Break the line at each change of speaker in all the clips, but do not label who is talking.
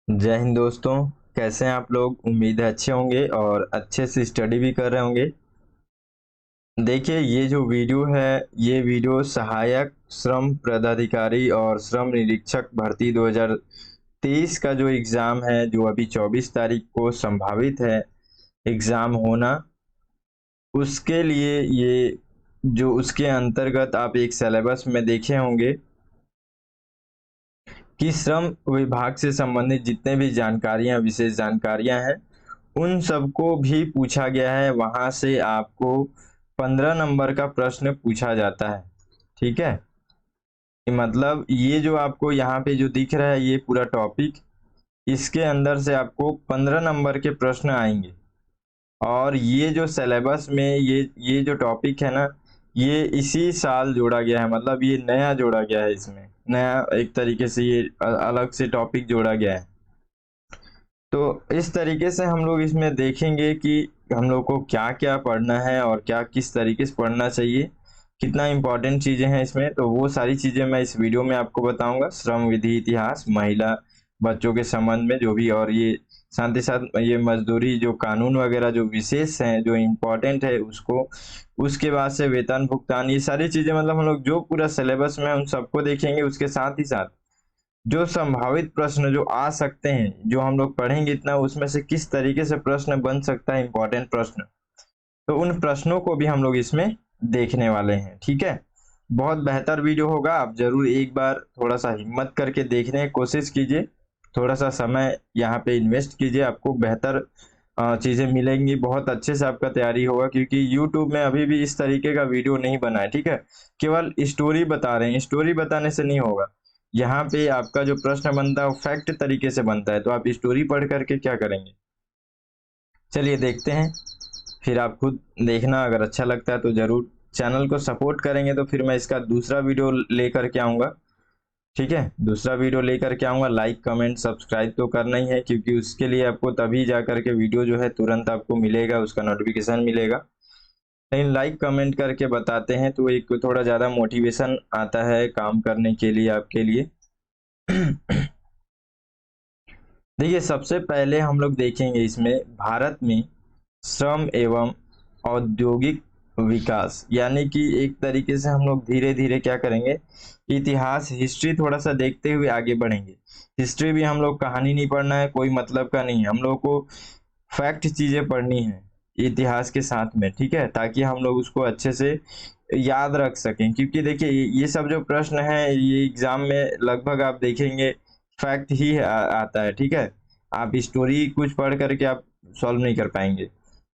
जय हिंद दोस्तों। कैसे हैं आप लोग? उम्मीद है अच्छे होंगे और अच्छे से स्टडी भी कर रहे होंगे। देखिए, ये जो वीडियो है ये वीडियो सहायक श्रम पदाधिकारी और श्रम निरीक्षक भर्ती 2023 का जो एग्ज़ाम है, जो अभी 24 तारीख को संभावित है एग्ज़ाम होना, उसके लिए ये जो उसके अंतर्गत आप एक सिलेबस में देखे होंगे कि श्रम विभाग से संबंधित जितने भी जानकारियां, विशेष जानकारियां हैं, उन सबको भी पूछा गया है। वहां से आपको 15 नंबर का प्रश्न पूछा जाता है। ठीक है, मतलब ये जो आपको यहाँ पे जो दिख रहा है ये पूरा टॉपिक, इसके अंदर से आपको 15 नंबर के प्रश्न आएंगे। और ये जो सिलेबस में ये जो टॉपिक है ना, ये इसी साल जोड़ा गया है, मतलब ये नया जोड़ा गया है। इसमें नया एक तरीके से ये अलग से टॉपिक जोड़ा गया है। तो इस तरीके से हम लोग इसमें देखेंगे कि हम लोग को क्या क्या पढ़ना है और क्या किस तरीके से पढ़ना चाहिए, कितना इम्पोर्टेंट चीज़ें हैं इसमें। तो वो सारी चीज़ें मैं इस वीडियो में आपको बताऊंगा। श्रम विधि इतिहास, महिला बच्चों के संबंध में जो भी, और ये साथ ही साथ ये मजदूरी जो कानून वगैरह जो विशेष हैं, जो इम्पोर्टेंट है उसको, उसके बाद से वेतन भुगतान, ये सारी चीज़ें, मतलब हम लोग जो पूरा सिलेबस में उन सबको देखेंगे। उसके साथ ही साथ जो संभावित प्रश्न जो आ सकते हैं, जो हम लोग पढ़ेंगे इतना, उसमें से किस तरीके से प्रश्न बन सकता है, इंपॉर्टेंट प्रश्न, तो उन प्रश्नों को भी हम लोग इसमें देखने वाले हैं। ठीक है, बहुत बेहतर वीडियो होगा। आप जरूर एक बार थोड़ा सा हिम्मत करके देखने की कोशिश कीजिए, थोड़ा सा समय यहाँ पे इन्वेस्ट कीजिए, आपको बेहतर चीज़ें मिलेंगी। बहुत अच्छे से आपका तैयारी होगा, क्योंकि यूट्यूब में अभी भी इस तरीके का वीडियो नहीं बना है। ठीक है, केवल स्टोरी बता रहे हैं, स्टोरी बताने से नहीं होगा। यहाँ पे आपका जो प्रश्न बनता है वो फैक्ट तरीके से बनता है, तो आप स्टोरी पढ़ करके क्या करेंगे? चलिए देखते हैं, फिर आप खुद देखना। अगर अच्छा लगता है तो जरूर चैनल को सपोर्ट करेंगे, तो फिर मैं इसका दूसरा वीडियो लेकर के आऊँगा। ठीक है, दूसरा वीडियो लेकर के आऊँगा। लाइक कमेंट सब्सक्राइब तो करना ही है, क्योंकि उसके लिए आपको तभी जा करके वीडियो जो है तुरंत आपको मिलेगा, उसका नोटिफिकेशन मिलेगा। लेकिन लाइक कमेंट करके बताते हैं तो एक थोड़ा ज़्यादा मोटिवेशन आता है काम करने के लिए, आपके लिए। देखिए, सबसे पहले हम लोग देखेंगे इसमें भारत में श्रम एवं औद्योगिक विकास, यानी कि एक तरीके से हम लोग धीरे धीरे क्या करेंगे, इतिहास, हिस्ट्री थोड़ा सा देखते हुए आगे बढ़ेंगे। हिस्ट्री भी हम लोग कहानी नहीं पढ़ना है, कोई मतलब का नहीं है, हम लोग को फैक्ट चीजें पढ़नी है इतिहास के साथ में। ठीक है, ताकि हम लोग उसको अच्छे से याद रख सकें, क्योंकि देखिए ये सब जो प्रश्न है ये एग्जाम में लगभग आप देखेंगे फैक्ट ही आता है। ठीक है, आप स्टोरी कुछ पढ़ करके आप सॉल्व नहीं कर पाएंगे।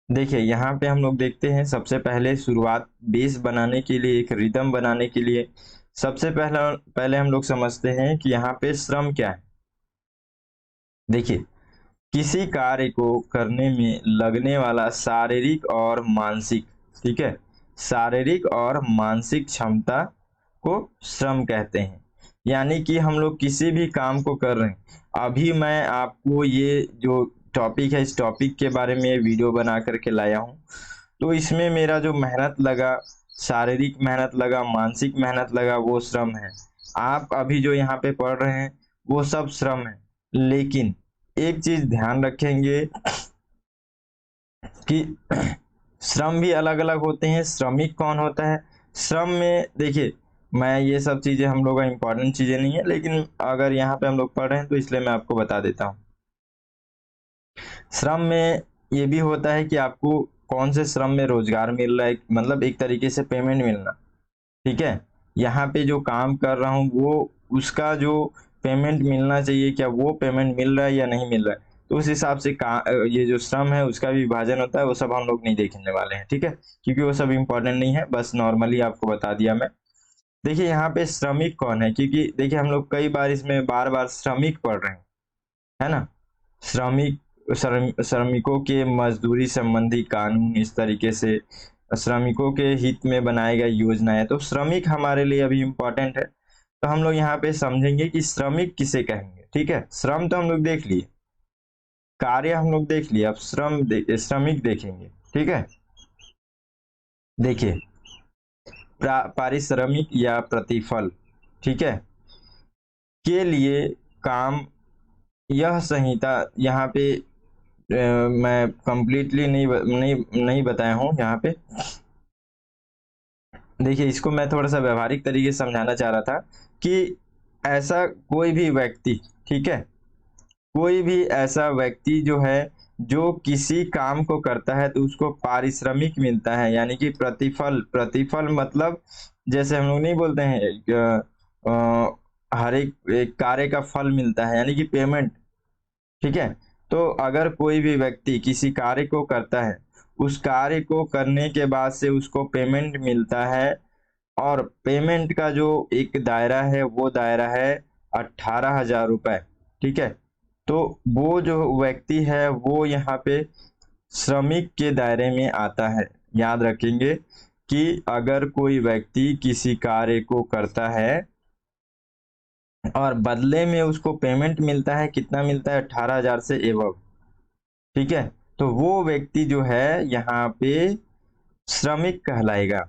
देखिए, यहाँ पे हम लोग देखते हैं, सबसे पहले शुरुआत बेस बनाने के लिए, एक रिदम बनाने के लिए, सबसे पहले हम लोग समझते हैं कि यहाँ पे श्रम क्या है। देखिए, किसी कार्य को करने में लगने वाला शारीरिक और मानसिक, ठीक है, शारीरिक और मानसिक क्षमता को श्रम कहते हैं। यानी कि हम लोग किसी भी काम को कर रहे हैं। अभी मैं आपको ये जो टॉपिक है, इस टॉपिक के बारे में वीडियो बना करके लाया हूँ। तो इसमें मेरा जो मेहनत लगा, शारीरिक मेहनत लगा, मानसिक मेहनत लगा, वो श्रम है। आप अभी जो यहाँ पे पढ़ रहे हैं वो सब श्रम है। लेकिन एक चीज ध्यान रखेंगे कि श्रम भी अलग अलग होते हैं। श्रमिक कौन होता है? श्रम में देखिए, मैं ये सब चीजें हम लोग का इम्पोर्टेंट चीजें नहीं है, लेकिन अगर यहाँ पे हम लोग पढ़ रहे हैं तो इसलिए मैं आपको बता देता हूँ। श्रम में ये भी होता है कि आपको कौन से श्रम में रोजगार मिल रहा है, मतलब एक तरीके से पेमेंट मिलना। ठीक है, यहाँ पे जो काम कर रहा हूँ वो, उसका जो पेमेंट मिलना चाहिए, क्या वो पेमेंट मिल रहा है या नहीं मिल रहा है, तो उस हिसाब से ये जो श्रम है उसका भी विभाजन होता है। वो सब हम लोग नहीं देखने वाले हैं। ठीक है, क्योंकि वो सब इम्पोर्टेंट नहीं है, बस नॉर्मली आपको बता दिया मैं। देखिए, यहाँ पे श्रमिक कौन है, क्योंकि देखिए हम लोग कई बार इसमें बार बार श्रमिक पढ़ रहे हैं, है ना। श्रमिक, श्रमिकों के मजदूरी संबंधी कानून, इस तरीके से श्रमिकों के हित में बनाई गई योजना है। तो श्रमिक हमारे लिए अभी इम्पोर्टेंट है। तो हम लोग यहाँ पे समझेंगे कि श्रमिक किसे कहेंगे। ठीक है, श्रम तो हम लोग देख लिए, कार्य हम लोग देख लिए, अब श्रमिक देखेंगे। ठीक है, देखिए, पारिश्रमिक या प्रतिफल, ठीक है, के लिए काम यह संहिता यहाँ पे मैं कंप्लीटली नहीं बताया हूँ यहाँ पे। देखिए, इसको मैं थोड़ा सा व्यवहारिक तरीके से समझाना चाह रहा था कि ऐसा कोई भी व्यक्ति, ठीक है, कोई भी ऐसा व्यक्ति जो है, जो किसी काम को करता है तो उसको पारिश्रमिक मिलता है, यानी कि प्रतिफल। प्रतिफल मतलब जैसे हम लोग नहीं बोलते हैं हर एक कार्य का फल मिलता है, यानी कि पेमेंट। ठीक है, तो अगर कोई भी व्यक्ति किसी कार्य को करता है, उस कार्य को करने के बाद से उसको पेमेंट मिलता है, और पेमेंट का जो एक दायरा है वो दायरा है 18,000 रुपए। ठीक है, तो वो जो व्यक्ति है वो यहाँ पे श्रमिक के दायरे में आता है। याद रखेंगे कि अगर कोई व्यक्ति किसी कार्य को करता है और बदले में उसको पेमेंट मिलता है, कितना मिलता है, 18,000 से एबव। ठीक है, तो वो व्यक्ति जो है यहाँ पे श्रमिक कहलाएगा।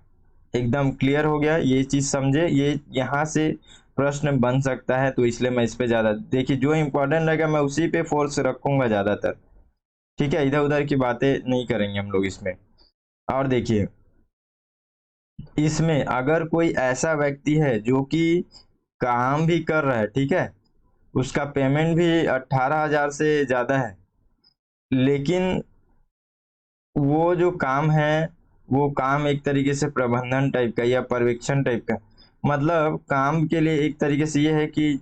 एकदम क्लियर हो गया, ये चीज समझे। ये यहाँ से प्रश्न बन सकता है, तो इसलिए मैं इस पे ज्यादा, देखिए जो इंपॉर्टेंट रहेगा मैं उसी पे फोर्स रखूंगा ज्यादातर। ठीक है, इधर उधर की बातें नहीं करेंगे हम लोग इसमें। और देखिए, इसमें अगर कोई ऐसा व्यक्ति है जो कि काम भी कर रहा है, ठीक है, उसका पेमेंट भी 18,000 से ज्यादा है, लेकिन वो जो काम है, वो काम एक तरीके से प्रबंधन टाइप का या पर्यवेक्षण टाइप का, मतलब काम के लिए एक तरीके से ये है कि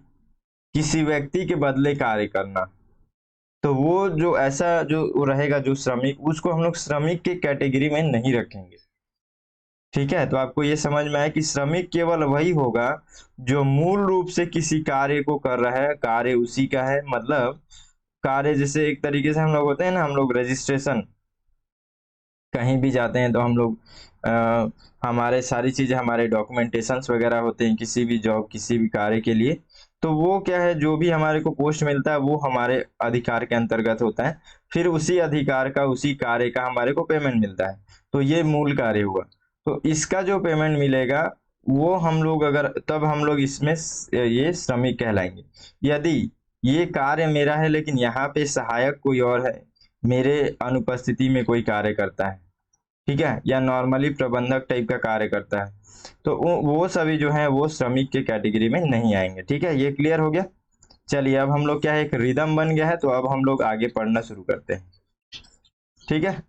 किसी व्यक्ति के बदले कार्य करना। तो वो जो ऐसा जो रहेगा, जो श्रमिक, उसको हम लोग श्रमिक के कैटेगरी में नहीं रखेंगे। ठीक है, तो आपको ये समझ में आया कि श्रमिक केवल वही होगा जो मूल रूप से किसी कार्य को कर रहा है, कार्य उसी का है। मतलब कार्य जैसे एक तरीके से हम लोग होते हैं ना, हम लोग रजिस्ट्रेशन कहीं भी जाते हैं तो हम लोग हमारे सारी चीजें, हमारे डॉक्यूमेंटेशंस वगैरह होते हैं किसी भी जॉब, किसी भी कार्य के लिए। तो वो क्या है, जो भी हमारे को पोस्ट मिलता है वो हमारे अधिकार के अंतर्गत होता है। फिर उसी अधिकार का, उसी कार्य का हमारे को पेमेंट मिलता है। तो ये मूल कार्य हुआ। तो इसका जो पेमेंट मिलेगा वो हम लोग अगर, तब हम लोग इसमें ये श्रमिक कहलाएंगे। यदि ये कार्य मेरा है लेकिन यहाँ पे सहायक कोई और है, मेरे अनुपस्थिति में कोई कार्य करता है, ठीक है, या नॉर्मली प्रबंधक टाइप का कार्य करता है, तो वो सभी जो है वो श्रमिक के कैटेगरी में नहीं आएंगे। ठीक है, ये क्लियर हो गया। चलिए, अब हम लोग क्या है, एक रिदम बन गया है, तो अब हम लोग आगे पढ़ना शुरू करते हैं। ठीक है,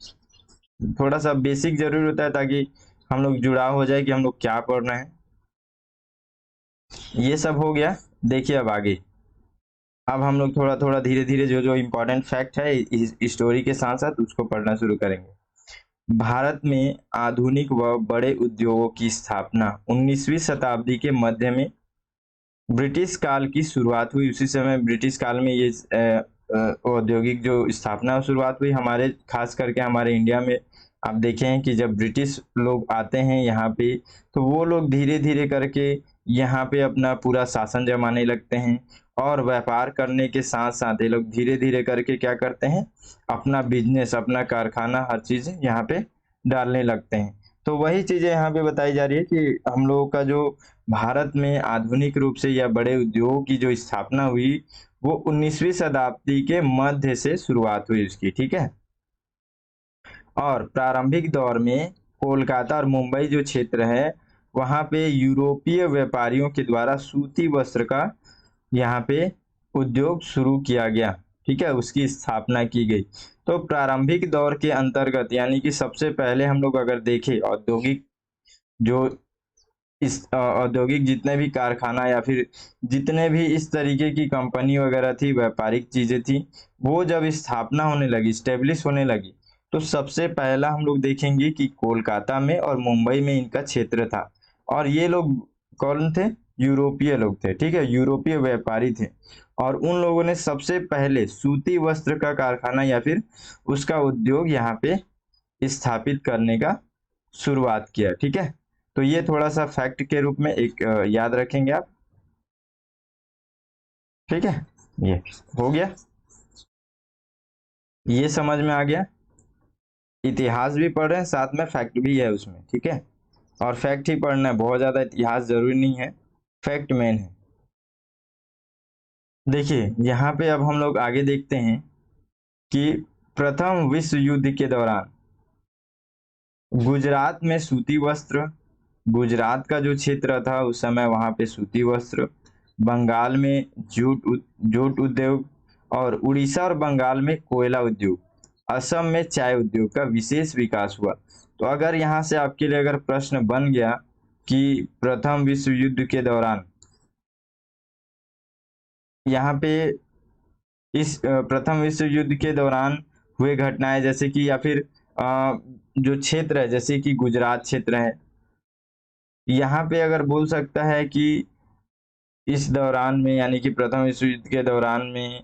थोड़ा सा बेसिक जरूरी होता है ताकि हम लोग जुड़ाव हो जाए कि हम लोग क्या पढ़ रहे हैं। ये सब हो गया। देखिए अब आगे, अब हम लोग थोड़ा थोड़ा धीरे धीरे जो जो इम्पोर्टेंट फैक्ट है इस स्टोरी के साथ साथ उसको पढ़ना शुरू करेंगे। भारत में आधुनिक व बड़े उद्योगों की स्थापना 19वीं शताब्दी के मध्य में ब्रिटिश काल की शुरुआत हुई। उसी समय ब्रिटिश काल में ये औद्योगिक जो स्थापना शुरुआत हुई हमारे, खास करके हमारे इंडिया में। आप देखें कि जब ब्रिटिश लोग आते हैं यहाँ पे, तो वो लोग धीरे धीरे करके यहाँ पे अपना पूरा शासन जमाने लगते हैं, और व्यापार करने के साथ साथ ये लोग धीरे धीरे करके क्या करते हैं, अपना बिजनेस, अपना कारखाना, हर चीज यहाँ पे डालने लगते हैं। तो वही चीजें यहाँ पे बताई जा रही है कि हम लोगों का जो भारत में आधुनिक रूप से या बड़े उद्योगों की जो स्थापना हुई, वो 19वीं शताब्दी के मध्य से शुरुआत हुई उसकी। ठीक है, और प्रारंभिक दौर में कोलकाता और मुंबई जो क्षेत्र है, वहां पे यूरोपीय व्यापारियों के द्वारा सूती वस्त्र का यहाँ पे उद्योग शुरू किया गया। ठीक है, उसकी स्थापना की गई। तो प्रारंभिक दौर के अंतर्गत, यानी कि सबसे पहले हम लोग अगर देखें, औद्योगिक जो इस औद्योगिक जितने भी कारखाना या फिर जितने भी इस तरीके की कंपनी वगैरह थी, व्यापारिक चीजें थी, वो जब स्थापना होने लगी, स्टेब्लिश होने लगी, तो सबसे पहला हम लोग देखेंगे कि कोलकाता में और मुंबई में इनका क्षेत्र था। और ये लोग कौन थे, यूरोपीय लोग थे। ठीक है, यूरोपीय व्यापारी थे, और उन लोगों ने सबसे पहले सूती वस्त्र का कारखाना या फिर उसका उद्योग यहाँ पे स्थापित करने का शुरुआत किया। ठीक है, तो ये थोड़ा सा फैक्ट के रूप में एक याद रखेंगे आप। ठीक है, ये हो गया, ये समझ में आ गया। इतिहास भी पढ़ रहे हैं, साथ में फैक्ट भी है उसमें। ठीक है, और फैक्ट ही पढ़ना है, बहुत ज्यादा इतिहास जरूरी नहीं है, फैक्ट मेन है। देखिए यहाँ पे अब हम लोग आगे देखते हैं कि प्रथम विश्व युद्ध के दौरान गुजरात में सूती वस्त्र, गुजरात का जो क्षेत्र था उस समय वहां पे सूती वस्त्र, बंगाल में जूट उद्योग, और उड़ीसा और बंगाल में कोयला उद्योग, असम में चाय उद्योग का विशेष विकास हुआ। तो अगर यहाँ से आपके लिए अगर प्रश्न बन गया कि प्रथम विश्व युद्ध के दौरान यहाँ पे इस प्रथम विश्व युद्ध के दौरान हुए घटनाएं जैसे कि, या फिर जो क्षेत्र है जैसे कि गुजरात क्षेत्र है, यहाँ पे अगर बोल सकता है कि इस दौरान में यानी कि प्रथम विश्व युद्ध के दौरान में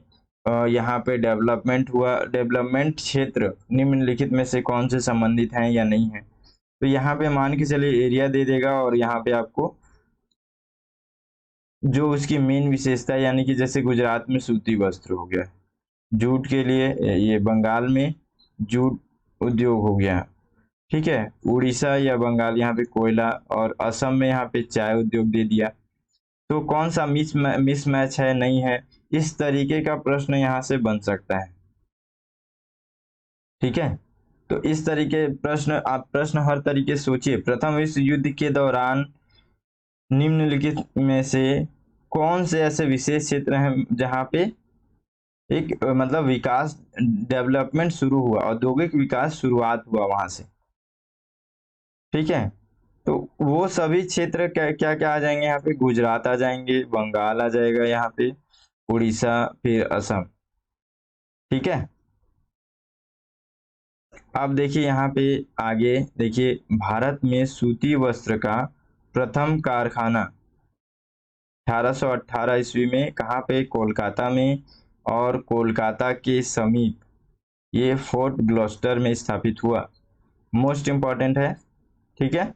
यहाँ पे डेवलपमेंट हुआ, डेवलपमेंट क्षेत्र निम्नलिखित में से कौन से संबंधित हैं या नहीं है। तो यहाँ पे मान के चलिए एरिया दे देगा और यहाँ पे आपको जो उसकी मेन विशेषता यानी कि जैसे गुजरात में सूती वस्त्र हो गया, जूट के लिए ये बंगाल में जूट उद्योग हो गया, ठीक है, उड़ीसा या बंगाल यहाँ पे कोयला, और असम में यहाँ पे चाय उद्योग दे दिया। तो कौन सा मिसमैच है नहीं है, इस तरीके का प्रश्न यहाँ से बन सकता है, ठीक है। तो इस तरीके प्रश्न आप प्रश्न हर तरीके से सोचिए। प्रथम विश्व युद्ध के दौरान निम्नलिखित में से कौन से ऐसे विशेष क्षेत्र हैं जहाँ पे एक मतलब विकास, डेवलपमेंट शुरू हुआ, औद्योगिक विकास शुरुआत हुआ वहां से, ठीक है। तो वो सभी क्षेत्र क्या क्या क्या आ जाएंगे यहाँ पे, गुजरात आ जाएंगे, बंगाल आ जाएगा यहाँ पे, उड़ीसा, फिर असम, ठीक है। अब देखिए यहाँ पे आगे देखिए, भारत में सूती वस्त्र का प्रथम कारखाना 1818 ईस्वी में कहाँ पे, कोलकाता में, और कोलकाता के समीप ये फोर्ट ग्लॉस्टर में स्थापित हुआ। मोस्ट इम्पॉर्टेंट है, ठीक है।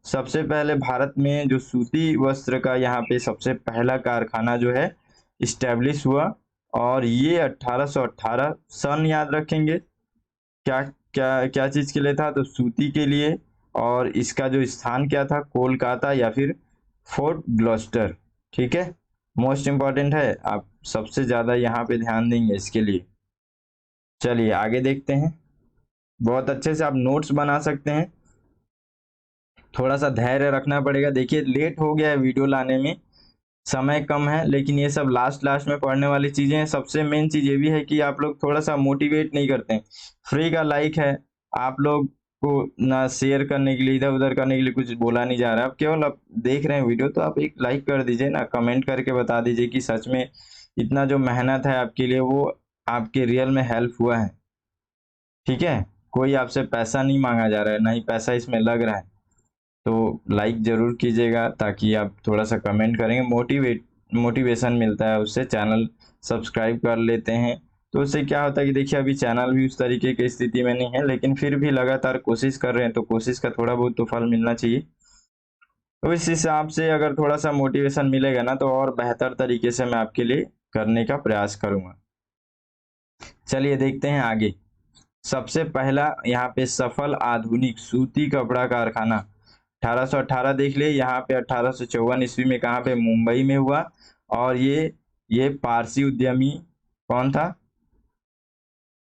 सबसे पहले भारत में जो सूती वस्त्र का यहाँ पे सबसे पहला कारखाना जो है इस्टेब्लिश हुआ, और ये 1818 सन याद रखेंगे, क्या क्या क्या चीज के लिए था, तो सूती के लिए, और इसका जो स्थान क्या था, कोलकाता या फिर फोर्ट ग्लॉस्टर, ठीक है। मोस्ट इम्पॉर्टेंट है, आप सबसे ज्यादा यहाँ पे ध्यान देंगे इसके लिए। चलिए आगे देखते हैं। बहुत अच्छे से आप नोट्स बना सकते हैं, थोड़ा सा धैर्य रखना पड़ेगा। देखिए लेट हो गया है वीडियो लाने में, समय कम है, लेकिन ये सब लास्ट लास्ट में पढ़ने वाली चीजें हैं। सबसे मेन चीज ये भी है कि आप लोग थोड़ा सा मोटिवेट नहीं करते हैं। फ्री का लाइक है, आप लोग को ना शेयर करने के लिए, इधर उधर करने के लिए कुछ बोला नहीं जा रहा है। आप केवल आप देख रहे हैं वीडियो, तो आप एक लाइक कर दीजिए ना, कमेंट करके बता दीजिए कि सच में इतना जो मेहनत है आपके लिए वो आपके रियल में हेल्प हुआ है, ठीक है। कोई आपसे पैसा नहीं मांगा जा रहा है, ना ही पैसा इसमें लग रहा है। तो लाइक जरूर कीजिएगा, ताकि आप थोड़ा सा कमेंट करेंगे, मोटिवेशन मिलता है उससे। चैनल सब्सक्राइब कर लेते हैं तो उससे क्या होता है कि देखिए अभी चैनल भी उस तरीके की स्थिति में नहीं है, लेकिन फिर भी लगातार कोशिश कर रहे हैं, तो कोशिश का थोड़ा बहुत तो फल मिलना चाहिए। तो इस हिसाब से अगर थोड़ा सा मोटिवेशन मिलेगा ना, तो और बेहतर तरीके से मैं आपके लिए करने का प्रयास करूंगा। चलिए देखते हैं आगे। सबसे पहला यहाँ पे सफल आधुनिक सूती कपड़ा कारखाना 1818 देख लिए, यहाँ पे 1854 ईस्वी में कहाँ पे, मुंबई में हुआ। और ये पारसी उद्यमी कौन था,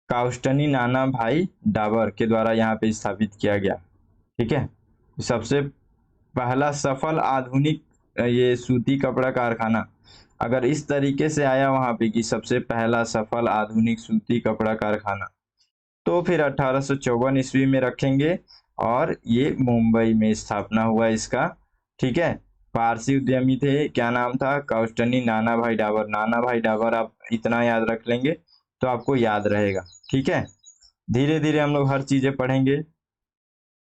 काउस्टनी नाना भाई डाबर के द्वारा यहाँ पे स्थापित किया गया, ठीक है। सबसे पहला सफल आधुनिक ये सूती कपड़ा कारखाना अगर इस तरीके से आया वहां पे कि सबसे पहला सफल आधुनिक सूती कपड़ा कारखाना, तो फिर 1854 ईस्वी में रखेंगे, और ये मुंबई में स्थापना हुआ इसका, ठीक है। पारसी उद्यमी थे, क्या नाम था, काउस्टनी नाना भाई डाबर। नाना भाई डाबर आप इतना याद रख लेंगे तो आपको याद रहेगा, ठीक है। धीरे धीरे हम लोग हर चीजें पढ़ेंगे,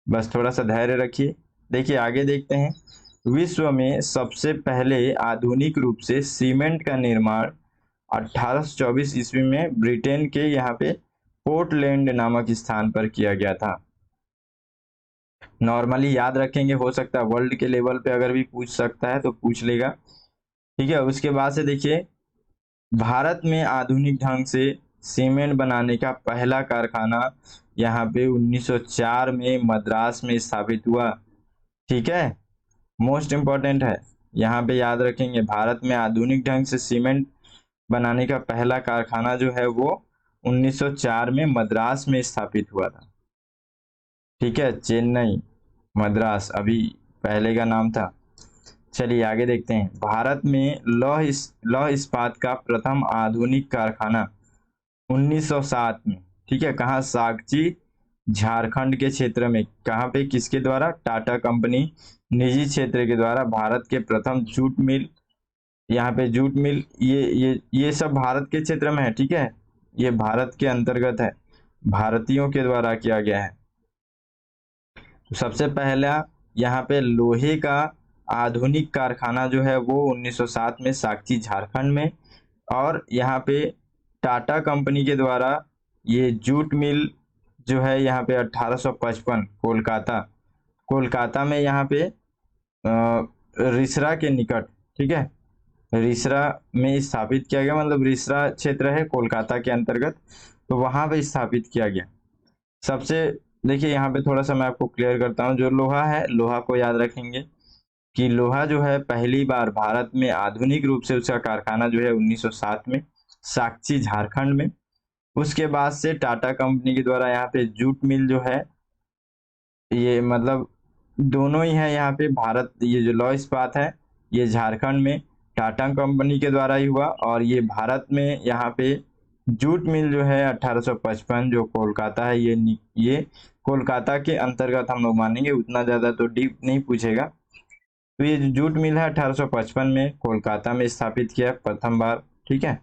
बस थोड़ा सा धैर्य रखिए। देखिए आगे देखते हैं। विश्व में सबसे पहले आधुनिक रूप से सीमेंट का निर्माण 1824 ईस्वी में ब्रिटेन के यहाँ पे पोर्टलैंड नामक स्थान पर किया गया था। नॉर्मली याद रखेंगे, हो सकता है वर्ल्ड के लेवल पे अगर भी पूछ सकता है तो पूछ लेगा, ठीक है। उसके बाद से देखिए, भारत में आधुनिक ढंग से सीमेंट बनाने का पहला कारखाना यहाँ पे 1904 में मद्रास में स्थापित हुआ, ठीक है। मोस्ट इम्पॉर्टेंट है, यहाँ पे याद रखेंगे, भारत में आधुनिक ढंग से सीमेंट बनाने का पहला कारखाना जो है वो 1904 में मद्रास में स्थापित हुआ था। ठीक है, चेन्नई, मद्रास अभी पहले का नाम था। चलिए आगे देखते हैं। भारत में लौह इस्पात का प्रथम आधुनिक कारखाना 1907 में, ठीक है, कहाँ? सागची, झारखंड के क्षेत्र में। कहाँ पे? किसके द्वारा? टाटा कंपनी निजी क्षेत्र के द्वारा भारत के प्रथम जूट मिल, यहाँ पे जूट मिल, ये सब भारत के क्षेत्र में है। ठीक है, ये भारत के अंतर्गत है, भारतीयों के द्वारा किया गया है। तो सबसे पहला यहाँ पे लोहे का आधुनिक कारखाना जो है वो 1907 में सागची, झारखंड में, और यहाँ पे टाटा कंपनी के द्वारा ये जूट मिल जो है यहाँ पे 1855 कोलकाता में, यहाँ पे रिसरा के निकट, ठीक है, रिसरा में स्थापित किया गया। मतलब रिसरा क्षेत्र है कोलकाता के अंतर्गत, तो वहां पे स्थापित किया गया। सबसे देखिए यहाँ पे थोड़ा सा मैं आपको क्लियर करता हूँ। जो लोहा है, लोहा को याद रखेंगे कि लोहा जो है पहली बार भारत में आधुनिक रूप से उसका कारखाना जो है 1907 में सागची, झारखंड में। उसके बाद से टाटा कंपनी के द्वारा यहाँ पे जूट मिल जो है, ये मतलब दोनों ही है यहाँ पे भारत। ये जो लौह इस्पात है ये झारखंड में टाटा कंपनी के द्वारा ही हुआ, और ये भारत में यहाँ पे जूट मिल जो है 1855 जो कोलकाता है, ये कोलकाता के अंतर्गत हम लोग मानेंगे, उतना ज्यादा तो डीप नहीं पूछेगा। तो ये जो जूट मिल है 1855 में कोलकाता में स्थापित किया प्रथम बार। ठीक है,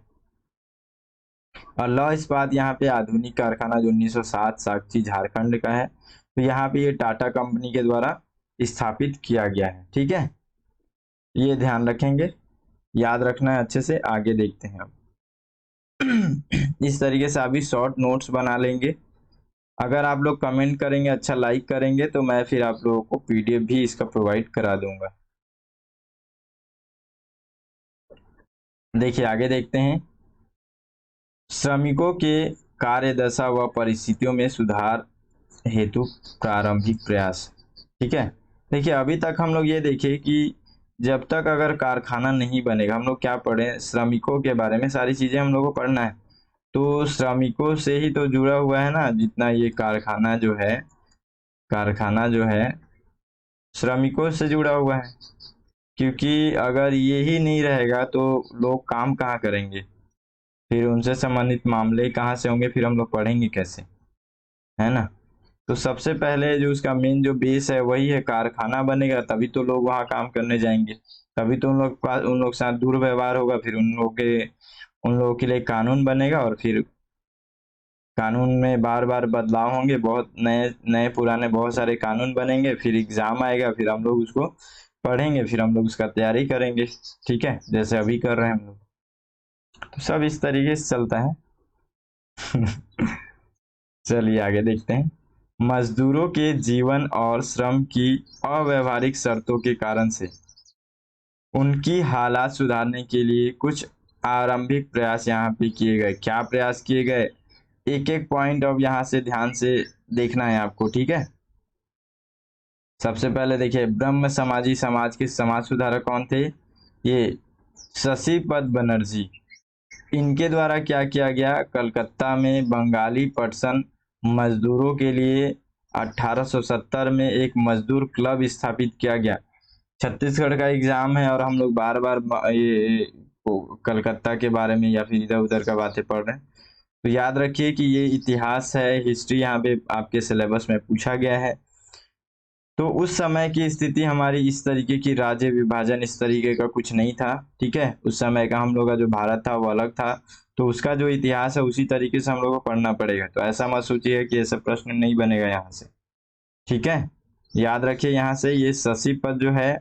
और लौह इस्पात यहाँ पे आधुनिक कारखाना जो 1907 सागची, झारखंड का है, तो यहाँ पे ये टाटा कंपनी के द्वारा स्थापित किया गया है। ठीक है, ये ध्यान रखेंगे, याद रखना है अच्छे से। आगे देखते हैं अब। इस तरीके से अभी शॉर्ट नोट्स बना लेंगे। अगर आप लोग कमेंट करेंगे, अच्छा लाइक करेंगे, तो मैं फिर आप लोगों को पीडीएफ भी इसका प्रोवाइड करा दूंगा। देखिए आगे देखते हैं। श्रमिकों के कार्यदशा व परिस्थितियों में सुधार हेतु प्रारंभिक प्रयास। ठीक है, देखिए अभी तक हम लोग ये देखे कि जब तक अगर कारखाना नहीं बनेगा, हम लोग क्या पढ़े? श्रमिकों के बारे में सारी चीजें हम लोग को पढ़ना है। तो श्रमिकों से ही तो जुड़ा हुआ है ना, जितना ये कारखाना जो है श्रमिकों से जुड़ा हुआ है। क्योंकि अगर ये ही नहीं रहेगा तो लोग काम कहाँ करेंगे, फिर उनसे संबंधित मामले कहाँ से होंगे, फिर हम लोग पढ़ेंगे कैसे, है ना? तो सबसे पहले जो उसका मेन जो बेस है वही है, कारखाना बनेगा तभी तो लोग वहाँ काम करने जाएंगे, तभी तो उन लोग के साथ दुर्व्यवहार होगा, फिर उन लोगों के लिए कानून बनेगा, और फिर कानून में बार बार बदलाव होंगे, बहुत नए नए पुराने बहुत सारे कानून बनेंगे, फिर एग्जाम आएगा, फिर हम लोग उसको पढ़ेंगे, फिर हम लोग उसका तैयारी करेंगे। ठीक है, जैसे अभी कर रहे हैं हम लोग। तो सब इस तरीके से चलता है। चलिए आगे देखते हैं। मजदूरों के जीवन और श्रम की अव्यवहारिक शर्तों के कारण से उनकी हालात सुधारने के लिए कुछ आरंभिक प्रयास यहाँ पे किए गए। क्या प्रयास किए गए? एक एक पॉइंट अब यहाँ से ध्यान से देखना है आपको। ठीक है, सबसे पहले देखिए, ब्रह्म समाजी समाज के समाज सुधारक कौन थे? ये शशिपद बनर्जी। इनके द्वारा क्या किया गया? कलकत्ता में बंगाली पटसन मजदूरों के लिए 1870 में एक मजदूर क्लब स्थापित किया गया। छत्तीसगढ़ का एग्जाम है और हम लोग बार बार ये कलकत्ता के बारे में या फिर इधर उधर का बातें पढ़ रहे हैं, तो याद रखिए कि ये इतिहास है, हिस्ट्री यहाँ पे आपके सिलेबस में पूछा गया है। तो उस समय की स्थिति हमारी इस तरीके की, राज्य विभाजन इस तरीके का कुछ नहीं था। ठीक है, उस समय का हम लोग का जो भारत था वो अलग था, तो उसका जो इतिहास है उसी तरीके से हम लोग को पढ़ना पड़ेगा। तो ऐसा मत सोचिए कि ऐसा प्रश्न नहीं बनेगा यहाँ से। ठीक है, याद रखिए यहाँ से ये शशिपद जो है,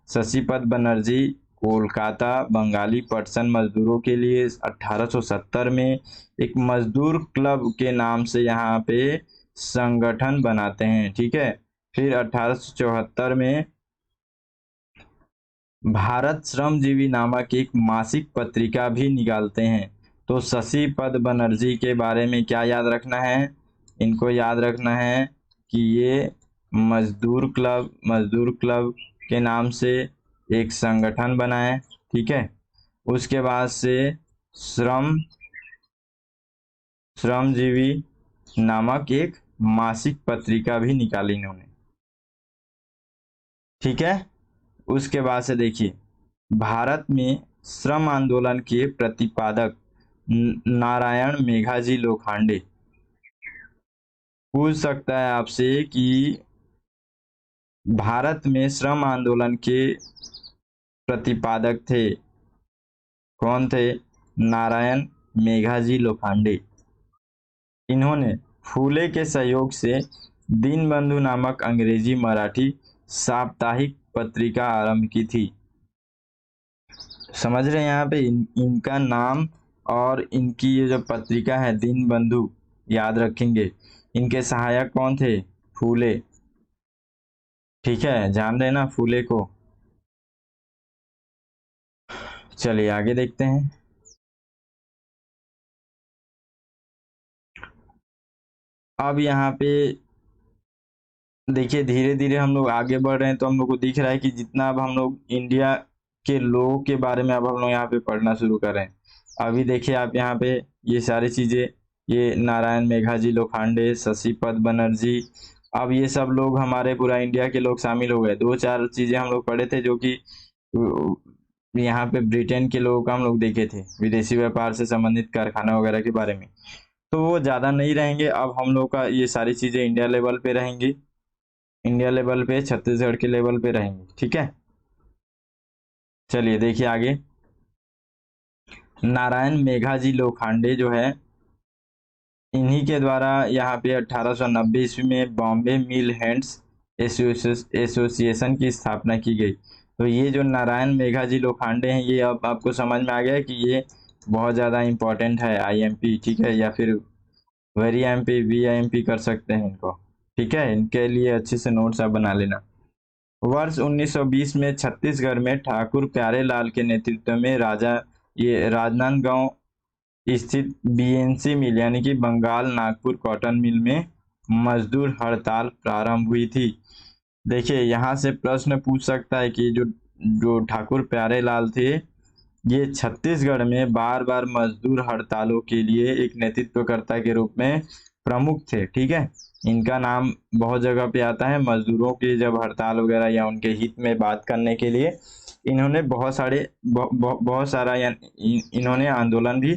शशिपद बनर्जी कोलकाता बंगाली पटसन मजदूरों के लिए 1870 में एक मजदूर क्लब के नाम से यहाँ पे संगठन बनाते हैं। ठीक है, फिर 1874 में भारत श्रमजीवी नामक एक मासिक पत्रिका भी निकालते हैं। तो शशिपद बनर्जी के बारे में क्या याद रखना है? इनको याद रखना है कि ये मजदूर क्लब के नाम से एक संगठन बनाए। ठीक है, उसके बाद से श्रम श्रमजीवी नामक एक मासिक पत्रिका भी निकाली इन्होंने। ठीक है, उसके बाद से देखिए, भारत में श्रम आंदोलन के प्रतिपादक नारायण मेघाजी लोखंडे। पूछ सकता है आपसे कि भारत में श्रम आंदोलन के प्रतिपादक थे, कौन थे? नारायण मेघाजी लोखंडे। इन्होंने फूले के सहयोग से दीनबंधु नामक अंग्रेजी मराठी साप्ताहिक पत्रिका आरंभ की थी। समझ रहे हैं यहाँ पे इनका नाम और इनकी ये जो पत्रिका है दीनबंधु, याद रखेंगे। इनके सहायक कौन थे? फूले। ठीक है, जान रहे ना फूले को। चलिए आगे देखते हैं। अब यहाँ पे देखिए, धीरे धीरे हम लोग आगे बढ़ रहे हैं, तो हम लोग को दिख रहा है कि जितना अब हम लोग इंडिया के लोगों के बारे में अब हम लोग यहाँ पे पढ़ना शुरू कर रहे हैं। अभी देखिए आप यहाँ पे ये सारी चीजें, ये नारायण मेघाजी लोखंडे, शशिपद बनर्जी, अब ये सब लोग हमारे पूरा इंडिया के लोग शामिल हो गए। दो चार चीजें हम लोग पढ़े थे जो कि यहाँ पे ब्रिटेन के लोगों का हम लोग देखे थे, विदेशी व्यापार से संबंधित कारखाना वगैरह के बारे में। तो वो ज्यादा नहीं रहेंगे, अब हम लोग का ये सारी चीजें इंडिया लेवल पे रहेंगी, इंडिया लेवल पे, छत्तीसगढ़ के लेवल पे रहेंगे। ठीक है, चलिए देखिए आगे। नारायण मेघाजी लोखंडे जो है, इन्हीं के द्वारा यहाँ पे 1890 ईस्वी में बॉम्बे मिल हैंड्स एसोसिएशन की स्थापना की गई। तो ये जो नारायण मेघाजी लोखंडे हैं, ये अब आपको समझ में आ गया कि ये बहुत ज़्यादा इम्पोर्टेंट है, आईएमपी। ठीक है, या फिर वेरी एमपी, वीआईएमपी कर सकते हैं इनको। ठीक है, इनके लिए अच्छे से नोट्स आप बना लेना। वर्ष 1920 में छत्तीसगढ़ में ठाकुर प्यारेलाल के नेतृत्व में राजनांदगांव स्थित बीएनसी मिल यानी कि बंगाल नागपुर कॉटन मिल में मजदूर हड़ताल प्रारंभ हुई थी। देखिए, यहाँ से प्रश्न पूछ सकता है कि जो ठाकुर प्यारेलाल थे, ये छत्तीसगढ़ में बार बार मजदूर हड़तालों के लिए एक नेतृत्वकर्ता के रूप में प्रमुख थे। ठीक है, इनका नाम बहुत जगह पे आता है। मजदूरों की जब हड़ताल वगैरह या उनके हित में बात करने के लिए इन्होंने बहुत सारा इन्होंने आंदोलन भी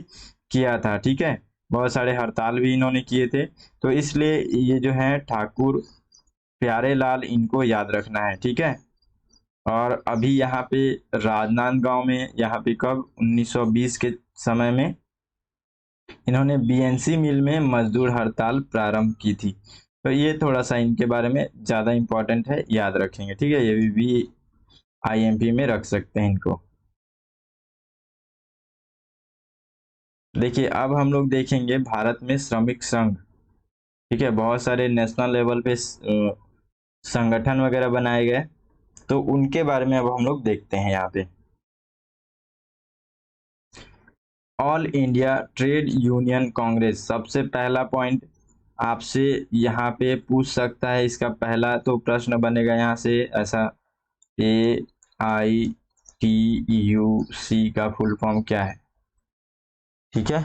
किया था। ठीक है, बहुत सारे हड़ताल भी इन्होंने किए थे। तो इसलिए ये जो है ठाकुर प्यारेलाल, इनको याद रखना है। ठीक है, और अभी यहाँ पे राजनांदगांव में, यहाँ पे कब 1920 के समय में इन्होंने बीएनसी मिल में मजदूर हड़ताल प्रारंभ की थी। तो ये थोड़ा सा इनके बारे में ज्यादा इंपॉर्टेंट है, याद रखेंगे। ठीक है, ये भी आईएमपी में रख सकते हैं इनको। देखिए, अब हम लोग देखेंगे भारत में श्रमिक संघ। ठीक है, बहुत सारे नेशनल लेवल पे संगठन वगैरह बनाए गए, तो उनके बारे में अब हम लोग देखते हैं। यहाँ पे all India trade union Congress, सबसे पहला पॉइंट आपसे यहाँ पे पूछ सकता है। इसका पहला तो प्रश्न बनेगा यहाँ से ऐसा, AITUC का फुल फॉर्म क्या है? ठीक है,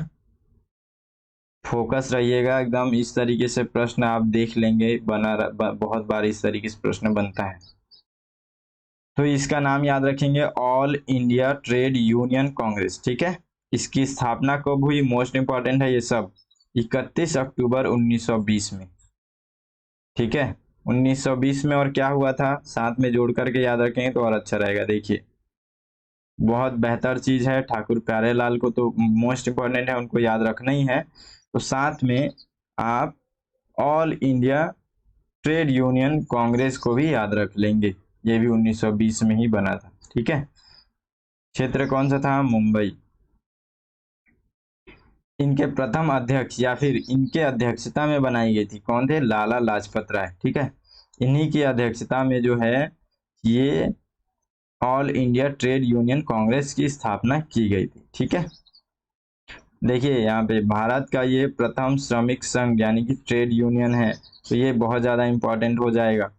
फोकस रहिएगा एकदम। इस तरीके से प्रश्न आप देख लेंगे, बहुत बार इस तरीके से प्रश्न बनता है। तो इसका नाम याद रखेंगे, all India trade union Congress. ठीक है, इसकी स्थापना कब हुई? मोस्ट इंपॉर्टेंट है ये सब, 31 अक्टूबर 1920 में। ठीक है, 1920 में। और क्या हुआ था साथ में जोड़ करके याद रखेंगे तो और अच्छा रहेगा। देखिए, बहुत बेहतर चीज है। ठाकुर प्यारेलाल को तो मोस्ट इंपॉर्टेंट है, उनको याद रखना ही है। तो साथ में आप all India trade union Congress को भी याद रख लेंगे, ये भी 1920 में ही बना था। ठीक है, क्षेत्र कौन सा था? मुंबई। इनके प्रथम अध्यक्ष या फिर इनके अध्यक्षता में बनाई गई थी, कौन थे? लाला लाजपत राय। ठीक है, इन्हीं की अध्यक्षता में जो है ये all India trade union Congress की स्थापना की गई थी। ठीक है, देखिए यहाँ पे भारत का ये प्रथम श्रमिक संघ यानी कि ट्रेड यूनियन है, तो ये बहुत ज्यादा इंपॉर्टेंट हो जाएगा।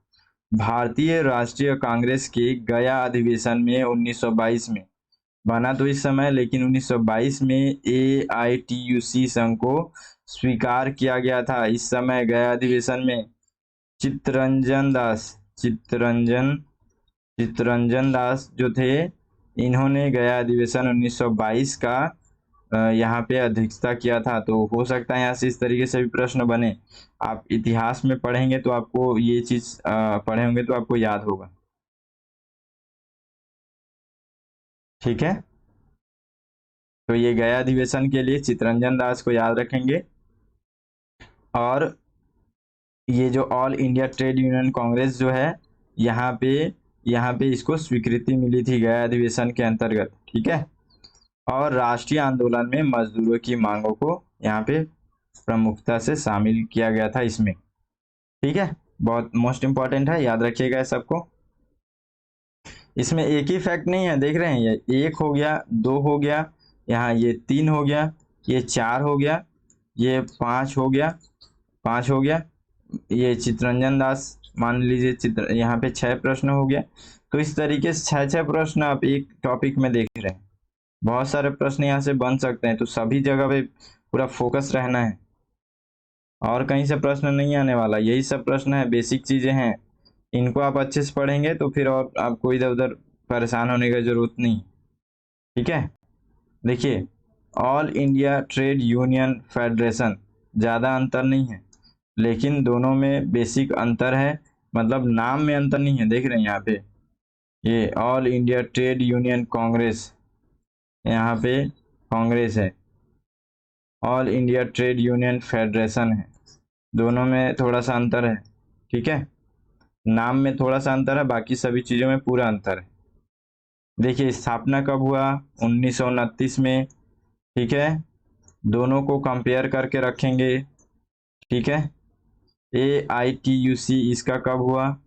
भारतीय राष्ट्रीय कांग्रेस के गया अधिवेशन में 1922 में बना तो इस समय, लेकिन 1922 में AITUC संघ को स्वीकार किया गया था। इस समय गया अधिवेशन में चित्तरंजन दास जो थे, इन्होंने गया अधिवेशन 1922 का यहाँ पे अध्यक्षता किया था। तो हो सकता है यहाँ से इस तरीके से भी प्रश्न बने। आप इतिहास में पढ़ेंगे तो आपको ये चीज पढ़े होंगे तो आपको याद होगा। ठीक है, तो ये गया अधिवेशन के लिए चित्तरंजन दास को याद रखेंगे। और ये जो all India trade union Congress जो है, यहाँ पे इसको स्वीकृति मिली थी गया अधिवेशन के अंतर्गत। ठीक है, और राष्ट्रीय आंदोलन में मजदूरों की मांगों को यहाँ पे प्रमुखता से शामिल किया गया था इसमें। ठीक है, बहुत मोस्ट इंपॉर्टेंट है, याद रखिएगा सबको। इसमें एक ही फैक्ट नहीं है, देख रहे हैं, ये 1 हो गया, 2 हो गया, यहाँ ये 3 हो गया, ये 4 हो गया, ये 5 हो गया, 5 हो गया, ये चित्तरंजन दास मान लीजिए यहाँ पे 6 प्रश्न हो गया। तो इस तरीके से 6 प्रश्न आप एक टॉपिक में देख रहे हैं। बहुत सारे प्रश्न यहाँ से बन सकते हैं, तो सभी जगह पे पूरा फोकस रहना है, और कहीं से प्रश्न नहीं आने वाला। यही सब प्रश्न है, बेसिक चीजें हैं, इनको आप अच्छे से पढ़ेंगे तो फिर और आपको इधर उधर परेशान होने की जरूरत नहीं। ठीक है, देखिए, all India trade union federation, ज़्यादा अंतर नहीं है, लेकिन दोनों में बेसिक अंतर है, मतलब नाम में अंतर नहीं है। देख रहे हैं यहाँ पे, ये all India trade union Congress, यहाँ पे कांग्रेस है, all India trade union federation है, दोनों में थोड़ा सा अंतर है। ठीक है, नाम में थोड़ा सा अंतर है, बाकी सभी चीज़ों में पूरा अंतर है। देखिए, स्थापना कब हुआ? 1929 में। ठीक है, दोनों को कंपेयर करके रखेंगे। ठीक है, AITUC इसका कब हुआ?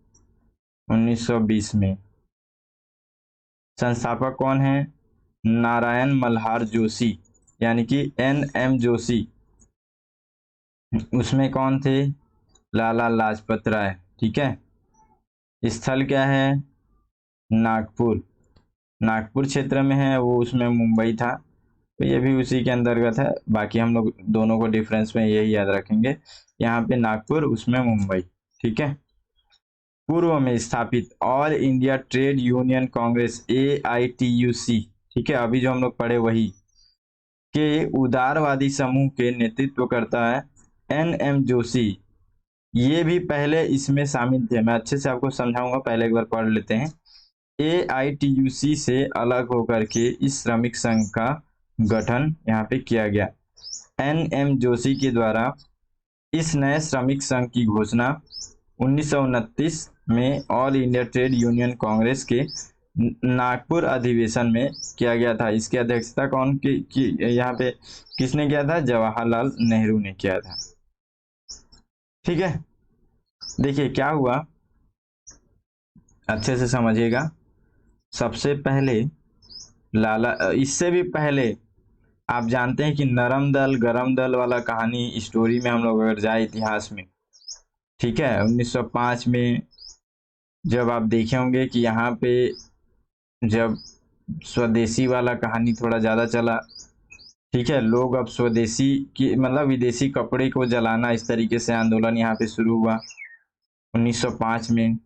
1920 में। संस्थापक कौन है? नारायण मल्हार जोशी, यानी कि NM जोशी। उसमें कौन थे? लाला लाजपत राय। ठीक है, स्थल क्या है? नागपुर, नागपुर क्षेत्र में है वो, उसमें मुंबई था, तो ये भी उसी के अंतर्गत है। बाकी हम लोग दोनों को डिफरेंस में यही याद रखेंगे, यहाँ पे नागपुर, उसमें मुंबई। ठीक है, पूर्व में स्थापित all India trade union Congress AITUC, ठीक है, अभी जो हम लोग पढ़े वही, के उदारवादी समूह के नेतृत्व करता है NM जोशी। ये भी पहले इसमें शामिल थे, मैं अच्छे से आपको समझाऊंगा, पहले एक बार पढ़ लेते हैं। AITUC से अलग होकर के इस श्रमिक संघ का गठन यहाँ पे किया गया। NM जोशी के द्वारा इस नए श्रमिक संघ की घोषणा 1929 में all India trade union Congress के नागपुर अधिवेशन में किया गया था। इसकी अध्यक्षता कौन की यहाँ पे किसने किया था? जवाहरलाल नेहरू ने किया था। ठीक है, देखिए क्या हुआ, अच्छे से समझिएगा। सबसे पहले इससे भी पहले आप जानते हैं कि नरम दल गरम दल वाला कहानी स्टोरी में हम लोग अगर जाए इतिहास में, ठीक है, 1905 में जब आप देखे होंगे कि यहाँ पे जब स्वदेशी वाला कहानी थोड़ा ज़्यादा चला, ठीक है, लोग अब स्वदेशी की मतलब विदेशी कपड़े को जलाना, इस तरीके से आंदोलन यहाँ पे शुरू हुआ 1905 में।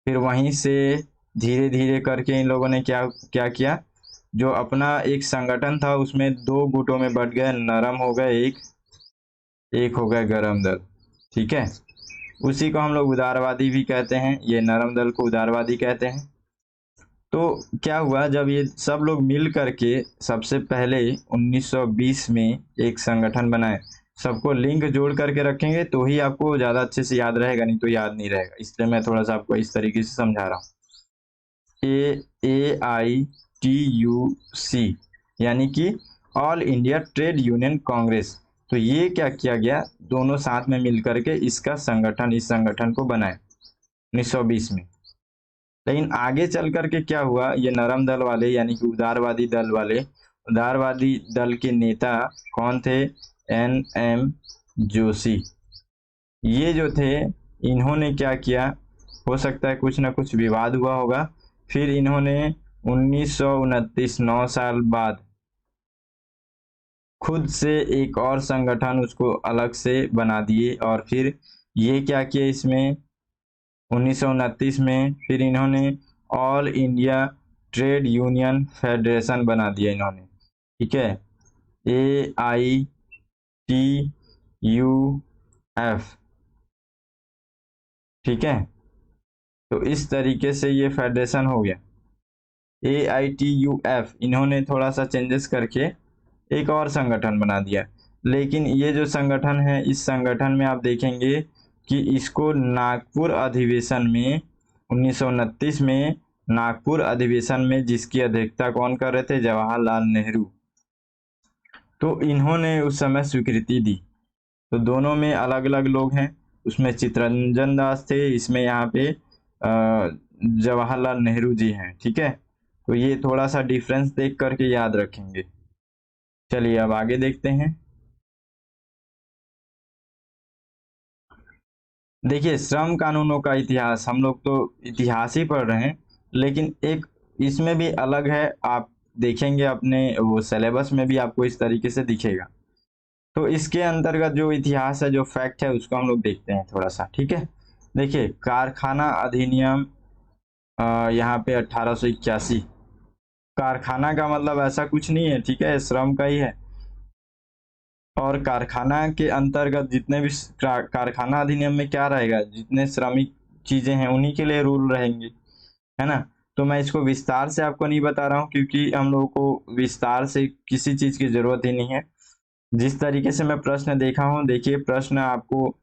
फिर वहीं से धीरे धीरे करके इन लोगों ने क्या क्या किया, जो अपना एक संगठन था उसमें 2 गुटों में बट गए, नरम हो गए एक हो गए गरम दल। ठीक है, उसी को हम लोग उदारवादी भी कहते हैं, ये नरम दल को उदारवादी कहते हैं। तो क्या हुआ, जब ये सब लोग मिल करके सबसे पहले 1920 में एक संगठन बनाए, सबको लिंक जोड़ करके रखेंगे तो ही आपको ज़्यादा अच्छे से याद रहेगा, नहीं तो याद नहीं रहेगा, इसलिए मैं थोड़ा सा आपको इस तरीके से समझा रहा हूँ। AITUC यानी कि all India trade union Congress. तो ये क्या किया गया, दोनों साथ में मिल करके इसका संगठन, इस संगठन को बनाए 1920 में। लेकिन आगे चल करके क्या हुआ, ये नरम दल वाले यानी कि उदारवादी दल के नेता कौन थे? NM जोशी। ये जो थे, इन्होंने क्या किया, हो सकता है कुछ ना कुछ विवाद हुआ होगा, फिर इन्होंने 1929 9 साल बाद खुद से एक और संगठन उसको अलग से बना दिए, और फिर ये क्या किया इसमें 1929 में फिर इन्होंने all India trade union federation बना दिया इन्होंने, ठीक है, AITUF, ठीक है। तो इस तरीके से ये फेडरेशन हो गया AITUF। इन्होंने थोड़ा सा चेंजेस करके एक और संगठन बना दिया, लेकिन ये जो संगठन है इस संगठन में आप देखेंगे कि इसको नागपुर अधिवेशन में 1929 में नागपुर अधिवेशन में जिसकी अध्यक्षता कौन कर रहे थे, जवाहरलाल नेहरू, तो इन्होंने उस समय स्वीकृति दी। तो दोनों में अलग अलग लोग हैं, उसमें चित्तरंजन दास थे, इसमें यहाँ पे जवाहरलाल नेहरू जी हैं, ठीक है। तो ये थोड़ा सा डिफरेंस देख करके याद रखेंगे। चलिए अब आगे देखते हैं। देखिए श्रम कानूनों का इतिहास, हम लोग तो इतिहास ही पढ़ रहे हैं, लेकिन एक इसमें भी अलग है, आप देखेंगे अपने वो सिलेबस में भी आपको इस तरीके से दिखेगा। तो इसके अंतर्गत जो इतिहास है, जो फैक्ट है, उसको हम लोग देखते हैं थोड़ा सा, ठीक है। देखिए कारखाना अधिनियम यहाँ पे 1881। कारखाना का मतलब ऐसा कुछ नहीं है, ठीक है, श्रम का ही है। और कारखाना के अंतर्गत जितने भी कारखाना अधिनियम में क्या रहेगा, जितने श्रमिक चीजें हैं उन्हीं के लिए रूल रहेंगे, है ना। तो मैं इसको विस्तार से आपको नहीं बता रहा हूँ, क्योंकि हम लोगों को विस्तार से किसी चीज की जरूरत ही नहीं है। जिस तरीके से मैं प्रश्न देखा हूँ, देखिए प्रश्न आपको,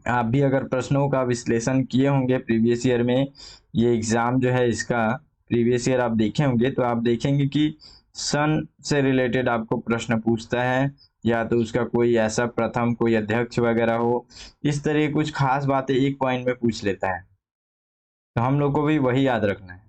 आप भी अगर प्रश्नों का विश्लेषण किए होंगे प्रीवियस ईयर में, ये एग्जाम जो है इसका प्रीवियस ईयर आप देखे होंगे, तो आप देखेंगे कि सन से रिलेटेड आपको प्रश्न पूछता है, या तो उसका कोई ऐसा प्रथम कोई अध्यक्ष वगैरह हो, इस तरह की कुछ खास बातें एक पॉइंट में पूछ लेता है। तो हम लोग को भी वही याद रखना है।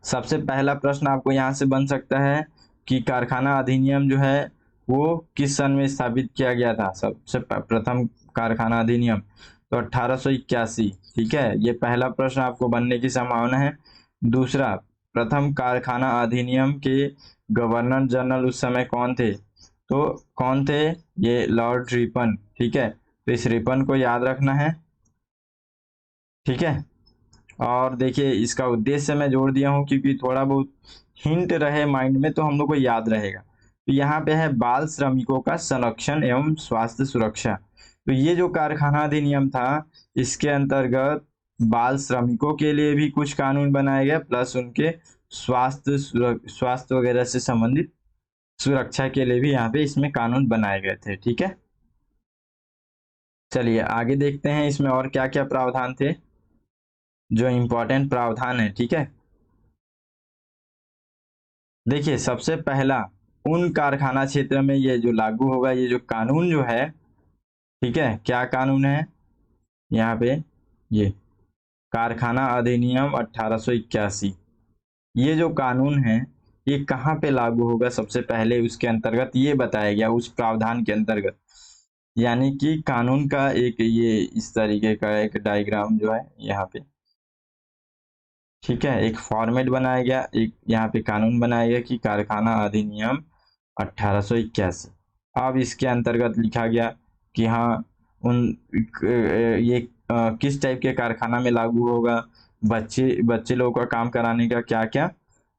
सबसे पहला प्रश्न आपको यहाँ से बन सकता है कि कारखाना अधिनियम जो है वो किस सन में स्थापित किया गया था, सबसे प्रथम कारखाना अधिनियम, तो 1881, ठीक है, ये पहला प्रश्न आपको बनने की संभावना है। दूसरा, प्रथम कारखाना अधिनियम के गवर्नर जनरल उस समय कौन थे, तो कौन थे, ये लॉर्ड रिपन, ठीक है। तो इस रिपन को याद रखना है, ठीक है। और देखिए इसका उद्देश्य मैं जोड़ दिया हूँ क्योंकि थोड़ा बहुत हिंट रहे माइंड में तो हम लोग को याद रहेगा। तो यहाँ पे है बाल श्रमिकों का संरक्षण एवं स्वास्थ्य सुरक्षा। तो ये जो कारखाना अधिनियम था इसके अंतर्गत बाल श्रमिकों के लिए भी कुछ कानून बनाए गए, प्लस उनके स्वास्थ्य वगैरह से संबंधित सुरक्षा के लिए भी यहाँ पे इसमें कानून बनाए गए थे, ठीक है। चलिए आगे देखते हैं इसमें और क्या क्या प्रावधान थे, जो इम्पोर्टेंट प्रावधान है, ठीक है। देखिए सबसे पहला, उन कारखाना क्षेत्र में ये जो लागू होगा, ये जो कानून जो है, ठीक है, क्या कानून है यहाँ पे, ये कारखाना अधिनियम 1881, ये जो कानून है ये कहाँ पे लागू होगा, सबसे पहले उसके अंतर्गत ये बताया गया उस प्रावधान के अंतर्गत। यानी कि कानून का एक ये इस तरीके का एक डायग्राम जो है यहाँ पे, ठीक है, एक फॉर्मेट बनाया गया, एक यहाँ पे कानून बनाया गया कि कारखाना अधिनियम 1881। अब इसके अंतर्गत लिखा गया कि हाँ उन ये किस टाइप के कारखाना में लागू होगा, बच्चे लोगों का काम कराने का क्या क्या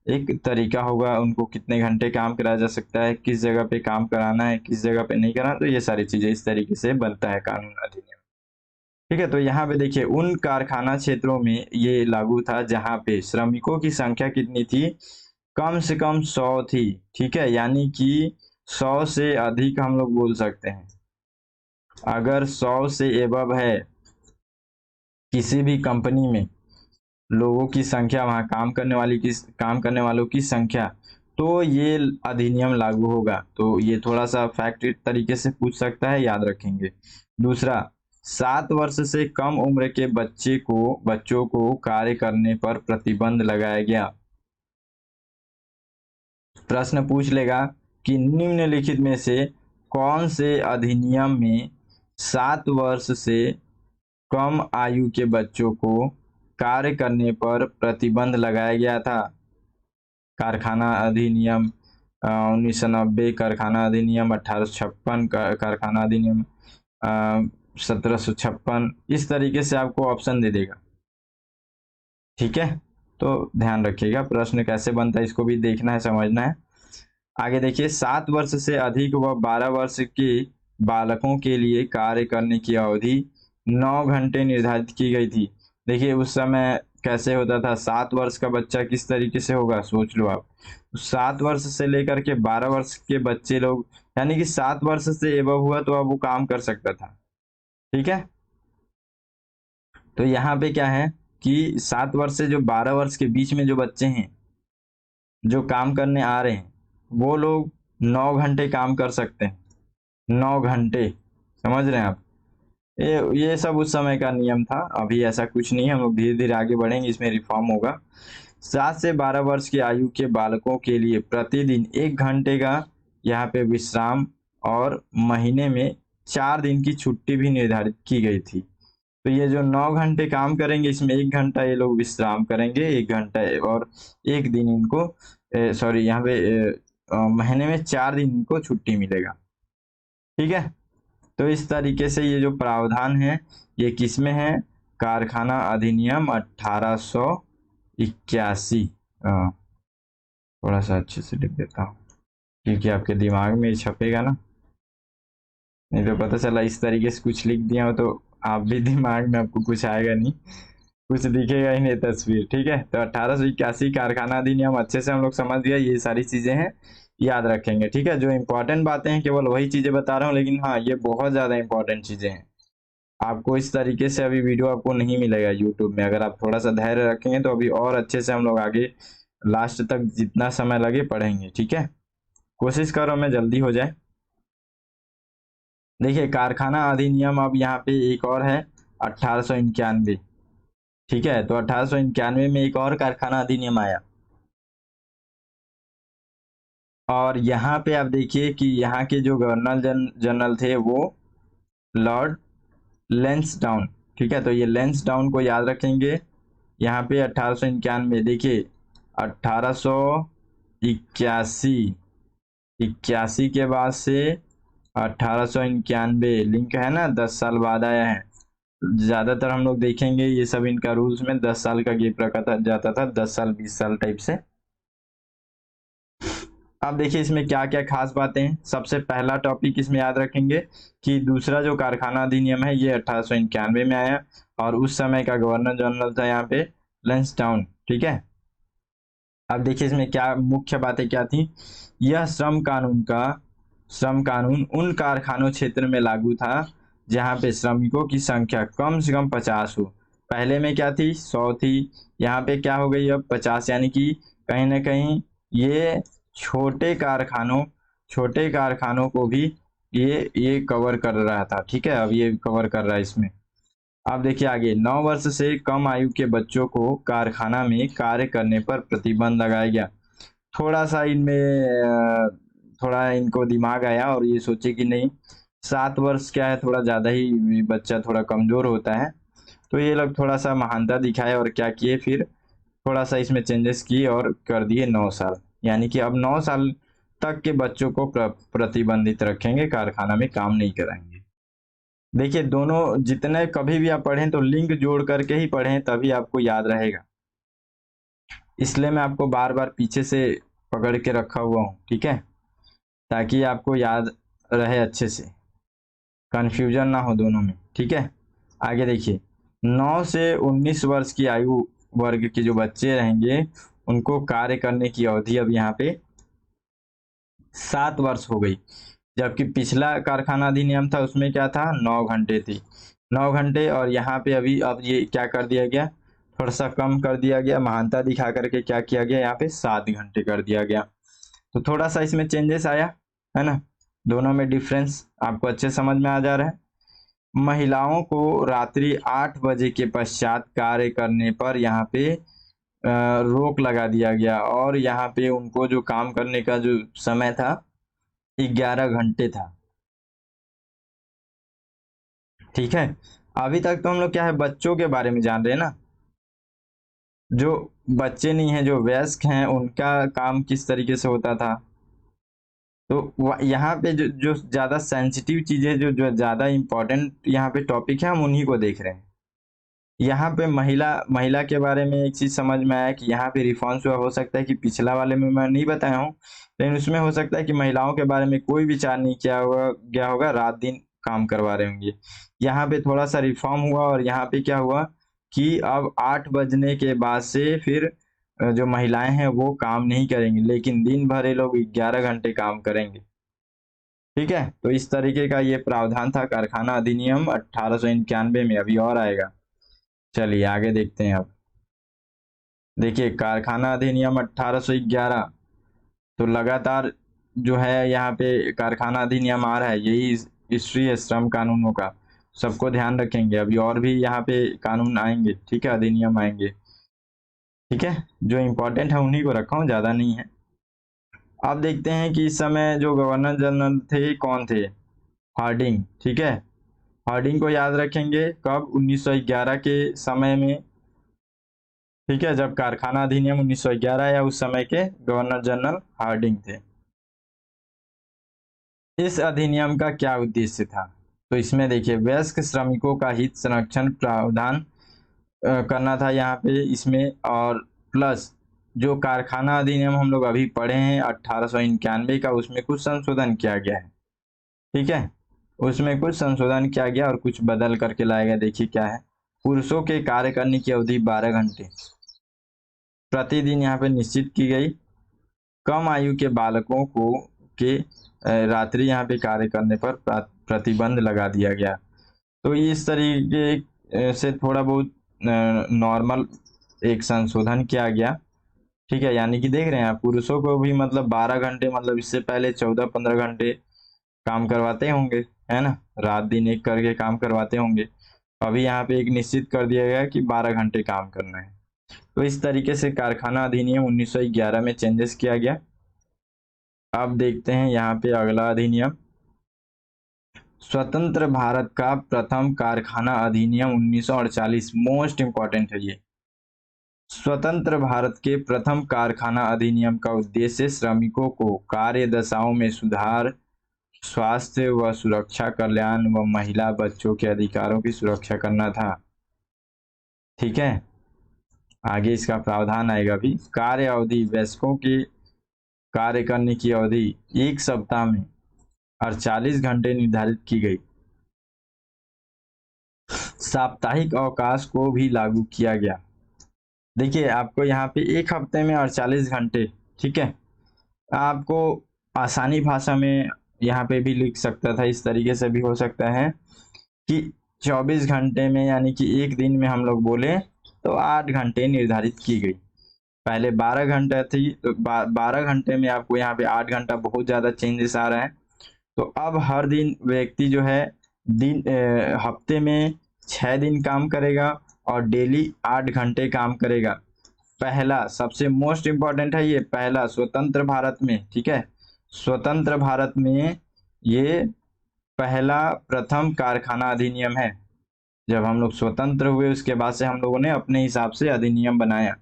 एक तरीका होगा, उनको कितने घंटे काम कराया जा सकता है, किस जगह पे काम कराना है, किस जगह पे नहीं कराना, तो ये सारी चीजें इस तरीके से बनता है कानून अधिनियम, ठीक है। तो यहाँ पे देखिए उन कारखाना क्षेत्रों में ये लागू था जहाँ पे श्रमिकों की संख्या कितनी थी, कम से कम 100 थी, ठीक है, यानी कि 100 से अधिक हम लोग बोल सकते हैं। अगर 100 से एबव है किसी भी कंपनी में लोगों की संख्या, वहां काम करने वालों की संख्या, तो ये अधिनियम लागू होगा। तो ये थोड़ा सा फैक्ट तरीके से पूछ सकता है, याद रखेंगे। दूसरा, 7 वर्ष से कम उम्र के बच्चों को कार्य करने पर प्रतिबंध लगाया गया। प्रश्न पूछ लेगा कि निम्नलिखित में से कौन से अधिनियम में 7 वर्ष से कम आयु के बच्चों को कार्य करने पर प्रतिबंध लगाया गया था? कारखाना अधिनियम 1990, कारखाना अधिनियम 1856, कारखाना अधिनियम 1756, इस तरीके से आपको ऑप्शन दे देगा। ठीक है, तो ध्यान रखिएगा प्रश्न कैसे बनता है, इसको भी देखना है, समझना है। आगे देखिए, 7 वर्ष से अधिक व 12 वर्ष के बालकों के लिए कार्य करने की अवधि 9 घंटे निर्धारित की गई थी। देखिए उस समय कैसे होता था, 7 वर्ष का बच्चा किस तरीके से होगा, सोच लो आप। 7 वर्ष से लेकर के 12 वर्ष के बच्चे लोग, यानी कि 7 वर्ष से एबव हुआ तो अब वो काम कर सकता था। ठीक है, तो यहाँ पे क्या है कि 7 वर्ष से जो 12 वर्ष के बीच में जो बच्चे हैं जो काम करने आ रहे हैं, वो लोग 9 घंटे काम कर सकते हैं। 9 घंटे, समझ रहे हैं आप। ये सब उस समय का नियम था, अभी ऐसा कुछ नहीं है, हम लोग धीरे धीरे आगे बढ़ेंगे, इसमें रिफॉर्म होगा। 7 से 12 वर्ष की आयु के बालकों के लिए प्रतिदिन 1 घंटे का यहाँ पे विश्राम और महीने में 4 दिन की छुट्टी भी निर्धारित की गई थी। तो ये जो 9 घंटे काम करेंगे, इसमें 1 घंटा ये लोग विश्राम करेंगे, 1 घंटा और 1 दिन इनको सॉरी यहाँ पे महीने में 4 दिन इनको छुट्टी मिलेगा। ठीक है, तो इस तरीके से ये जो प्रावधान है ये किसमें है, कारखाना अधिनियम 1881। थोड़ा सा अच्छे से लिख देता हूँ क्योंकि आपके दिमाग में छपेगा ना, नहीं तो पता चला इस तरीके से कुछ लिख दिया हो तो आप भी दिमाग में आपको कुछ आएगा नहीं, कुछ दिखेगा ही नहीं तस्वीर। ठीक है, तो 1881 कारखाना अधिनियम अच्छे से हम लोग समझ गया, ये सारी चीजें हैं, याद रखेंगे। ठीक है, जो इंपॉर्टेंट बातें हैं केवल वही चीजें बता रहा हूँ, लेकिन हाँ ये बहुत ज्यादा इंपॉर्टेंट चीजें हैं। आपको इस तरीके से अभी वीडियो आपको नहीं मिलेगा यूट्यूब में, अगर आप थोड़ा सा धैर्य रखेंगे तो अभी और अच्छे से हम लोग आगे लास्ट तक जितना समय लगे पढ़ेंगे। ठीक है, कोशिश करो मैं जल्दी हो जाए। देखिए कारखाना अधिनियम अब यहाँ पे एक और है 1891। ठीक है, तो 1891 में एक और कारखाना अधिनियम आया, और यहाँ पे आप देखिए कि यहाँ के जो गवर्नर जनरल थे वो लॉर्ड लेंसडाउन। ठीक है, तो ये लेंसडाउन को याद रखेंगे। यहाँ पे 1891, देखिए 1881, 81 के बाद से 1891 लिंक है ना, 10 साल बाद आया है। ज्यादातर हम लोग देखेंगे ये सब इनका रूल्स में 10 साल का गैप रखा था, जाता था 10 साल 20 साल टाइप से। अब देखिए इसमें क्या क्या खास बातें हैं। सबसे पहला टॉपिक इसमें याद रखेंगे कि दूसरा जो कारखाना अधिनियम है ये 1891 में आया, और उस समय का गवर्नर जनरल था यहाँ पे लेंसडाउन। ठीक है, अब देखिए इसमें क्या मुख्य बातें क्या थी। यह श्रम कानून उन कारखानों क्षेत्र में लागू था जहां पे श्रमिकों की संख्या कम से कम 50 हो। पहले में क्या थी, 100 थी, यहाँ पे क्या हो गई अब 50, यानी कि कहीं ना कहीं ये छोटे कारखानों को भी ये कवर कर रहा था। ठीक है, अब ये कवर कर रहा है इसमें। अब देखिए आगे, 9 वर्ष से कम आयु के बच्चों को कारखाना में कार्य करने पर प्रतिबंध लगाया गया। थोड़ा सा इनमें थोड़ा इनको दिमाग आया और ये सोचे कि नहीं, 7 वर्ष क्या है, थोड़ा ज्यादा ही बच्चा थोड़ा कमजोर होता है, तो ये लोग थोड़ा सा महानता दिखाए और क्या किए, फिर थोड़ा सा इसमें चेंजेस किए और कर दिए 9 साल, यानी कि अब 9 साल तक के बच्चों को प्रतिबंधित रखेंगे, कारखाना में काम नहीं कराएंगे। देखिए दोनों जितने कभी भी आप पढ़ें तो लिंक जोड़ करके ही पढ़ें, तभी आपको याद रहेगा, इसलिए मैं आपको बार बार पीछे से पकड़ के रखा हुआ हूँ। ठीक है, ताकि आपको याद रहे अच्छे से, कंफ्यूजन ना हो दोनों में। ठीक है, आगे देखिए, 9 से 19 वर्ष की आयु वर्ग के जो बच्चे रहेंगे उनको कार्य करने की अवधि अब यहाँ पे 7 वर्ष हो गई, जबकि पिछला कारखाना अधिनियम था उसमें क्या था, 9 घंटे थी, 9 घंटे, और यहाँ पे अभी अब ये क्या कर दिया गया, थोड़ा सा कम कर दिया गया, महानता दिखा करके क्या किया गया, यहाँ पे 7 घंटे कर दिया गया। तो थोड़ा सा इसमें चेंजेस आया है ना, दोनों में डिफरेंस आपको अच्छे समझ में आ जा रहा है। महिलाओं को रात्रि 8 बजे के पश्चात कार्य करने पर यहाँ पे रोक लगा दिया गया, और यहाँ पे उनको जो काम करने का जो समय था 11 घंटे था। ठीक है, अभी तक तो हम लोग क्या है, बच्चों के बारे में जान रहे हैं ना, जो बच्चे नहीं हैं, जो वयस्क हैं, उनका काम किस तरीके से होता था। तो यहाँ पे जो जो ज़्यादा सेंसिटिव चीज़ें, जो जो ज़्यादा इम्पोर्टेंट यहाँ पे टॉपिक है, हम उन्हीं को देख रहे हैं। यहाँ पे महिला महिला के बारे में एक चीज़ समझ में आया कि यहाँ पे रिफॉर्म्स हुआ। हो सकता है कि पिछला वाले में मैं नहीं बताया हूँ, लेकिन उसमें हो सकता है कि महिलाओं के बारे में कोई विचार नहीं किया हुआ गया होगा, रात दिन काम करवा रहे होंगे। यहाँ पे थोड़ा सा रिफॉर्म हुआ और यहाँ पे क्या हुआ कि अब 8 बजने के बाद से फिर जो महिलाएं हैं वो काम नहीं करेंगी, लेकिन दिन भर ये लोग 11 घंटे काम करेंगे। ठीक है, तो इस तरीके का ये प्रावधान था कारखाना अधिनियम 1891 में। अभी और आएगा, चलिए आगे देखते हैं। अब देखिए कारखाना अधिनियम 1811, तो लगातार जो है यहाँ पे कारखाना अधिनियम आ रहा है, यही हिस्ट्री है श्रम कानूनों का। सबको ध्यान रखेंगे, अभी और भी यहाँ पे कानून आएंगे, ठीक है, अधिनियम आएंगे। ठीक है, जो इम्पोर्टेंट है उन्हीं को रखा हूँ, ज़्यादा नहीं है। अब देखते हैं कि इस समय जो गवर्नर जनरल थे कौन थे। हार्डिंग, ठीक है। हार्डिंग को याद रखेंगे, कब, 1911 के समय में। ठीक है, जब कारखाना अधिनियम 1911 आया, उस समय के गवर्नर जनरल हार्डिंग थे। इस अधिनियम का क्या उद्देश्य था, तो इसमें देखिए वयस्क श्रमिकों का हित संरक्षण प्रावधान करना था यहाँ पे इसमें। और प्लस जो कारखाना अधिनियम हम लोग अभी पढ़े हैं 1891 का, उसमें कुछ संशोधन किया गया है। ठीक है, उसमें कुछ संशोधन किया गया और कुछ बदल करके लाया गया। देखिए क्या है, पुरुषों के कार्य करने की अवधि 12 घंटे प्रतिदिन यहाँ पे निश्चित की गई। कम आयु के बालकों को के रात्रि यहाँ पे कार्य करने पर प्रतिबंध लगा दिया गया। तो इस तरीके से थोड़ा बहुत नॉर्मल एक संशोधन किया गया। ठीक है, यानी कि देख रहे हैं आप, पुरुषों को भी मतलब 12 घंटे, मतलब इससे पहले 14-15 घंटे काम करवाते होंगे, है ना, रात दिन एक करके काम करवाते होंगे। अभी यहाँ पे एक निश्चित कर दिया गया कि 12 घंटे काम करना है। तो इस तरीके से कारखाना अधिनियम 1911 में चेंजेस किया गया। अब देखते हैं यहाँ पे अगला अधिनियम, स्वतंत्र भारत का प्रथम कारखाना अधिनियम 1948। मोस्ट इंपॉर्टेंट है ये। स्वतंत्र भारत के प्रथम कारखाना अधिनियम का उद्देश्य श्रमिकों को कार्य दशाओं में सुधार, स्वास्थ्य व सुरक्षा कल्याण व महिला बच्चों के अधिकारों की सुरक्षा करना था। ठीक है, आगे इसका प्रावधान आएगा भी। कार्य अवधि, वयस्कों की कार्य करने की अवधि 1 सप्ताह में 48 घंटे निर्धारित की गई। साप्ताहिक अवकाश को भी लागू किया गया। देखिए आपको यहाँ पे एक हफ्ते में 48 घंटे, ठीक है, आपको आसानी भाषा में यहाँ पे भी लिख सकता था, इस तरीके से भी हो सकता है कि 24 घंटे में, यानी कि एक दिन में हम लोग बोले तो 8 घंटे निर्धारित की गई। पहले 12 घंटा थी, तो 12 घंटे में आपको यहाँ पे 8 घंटा, बहुत ज़्यादा चेंजेस आ रहा है। तो अब हर दिन व्यक्ति जो है हफ्ते में 6 दिन काम करेगा और डेली 8 घंटे काम करेगा। पहला, सबसे मोस्ट इम्पॉर्टेंट है ये, पहला स्वतंत्र भारत में, ठीक है, स्वतंत्र भारत में ये पहला प्रथम कारखाना अधिनियम है। जब हम लोग स्वतंत्र हुए उसके बाद से हम लोगों ने अपने हिसाब से अधिनियम बनाया।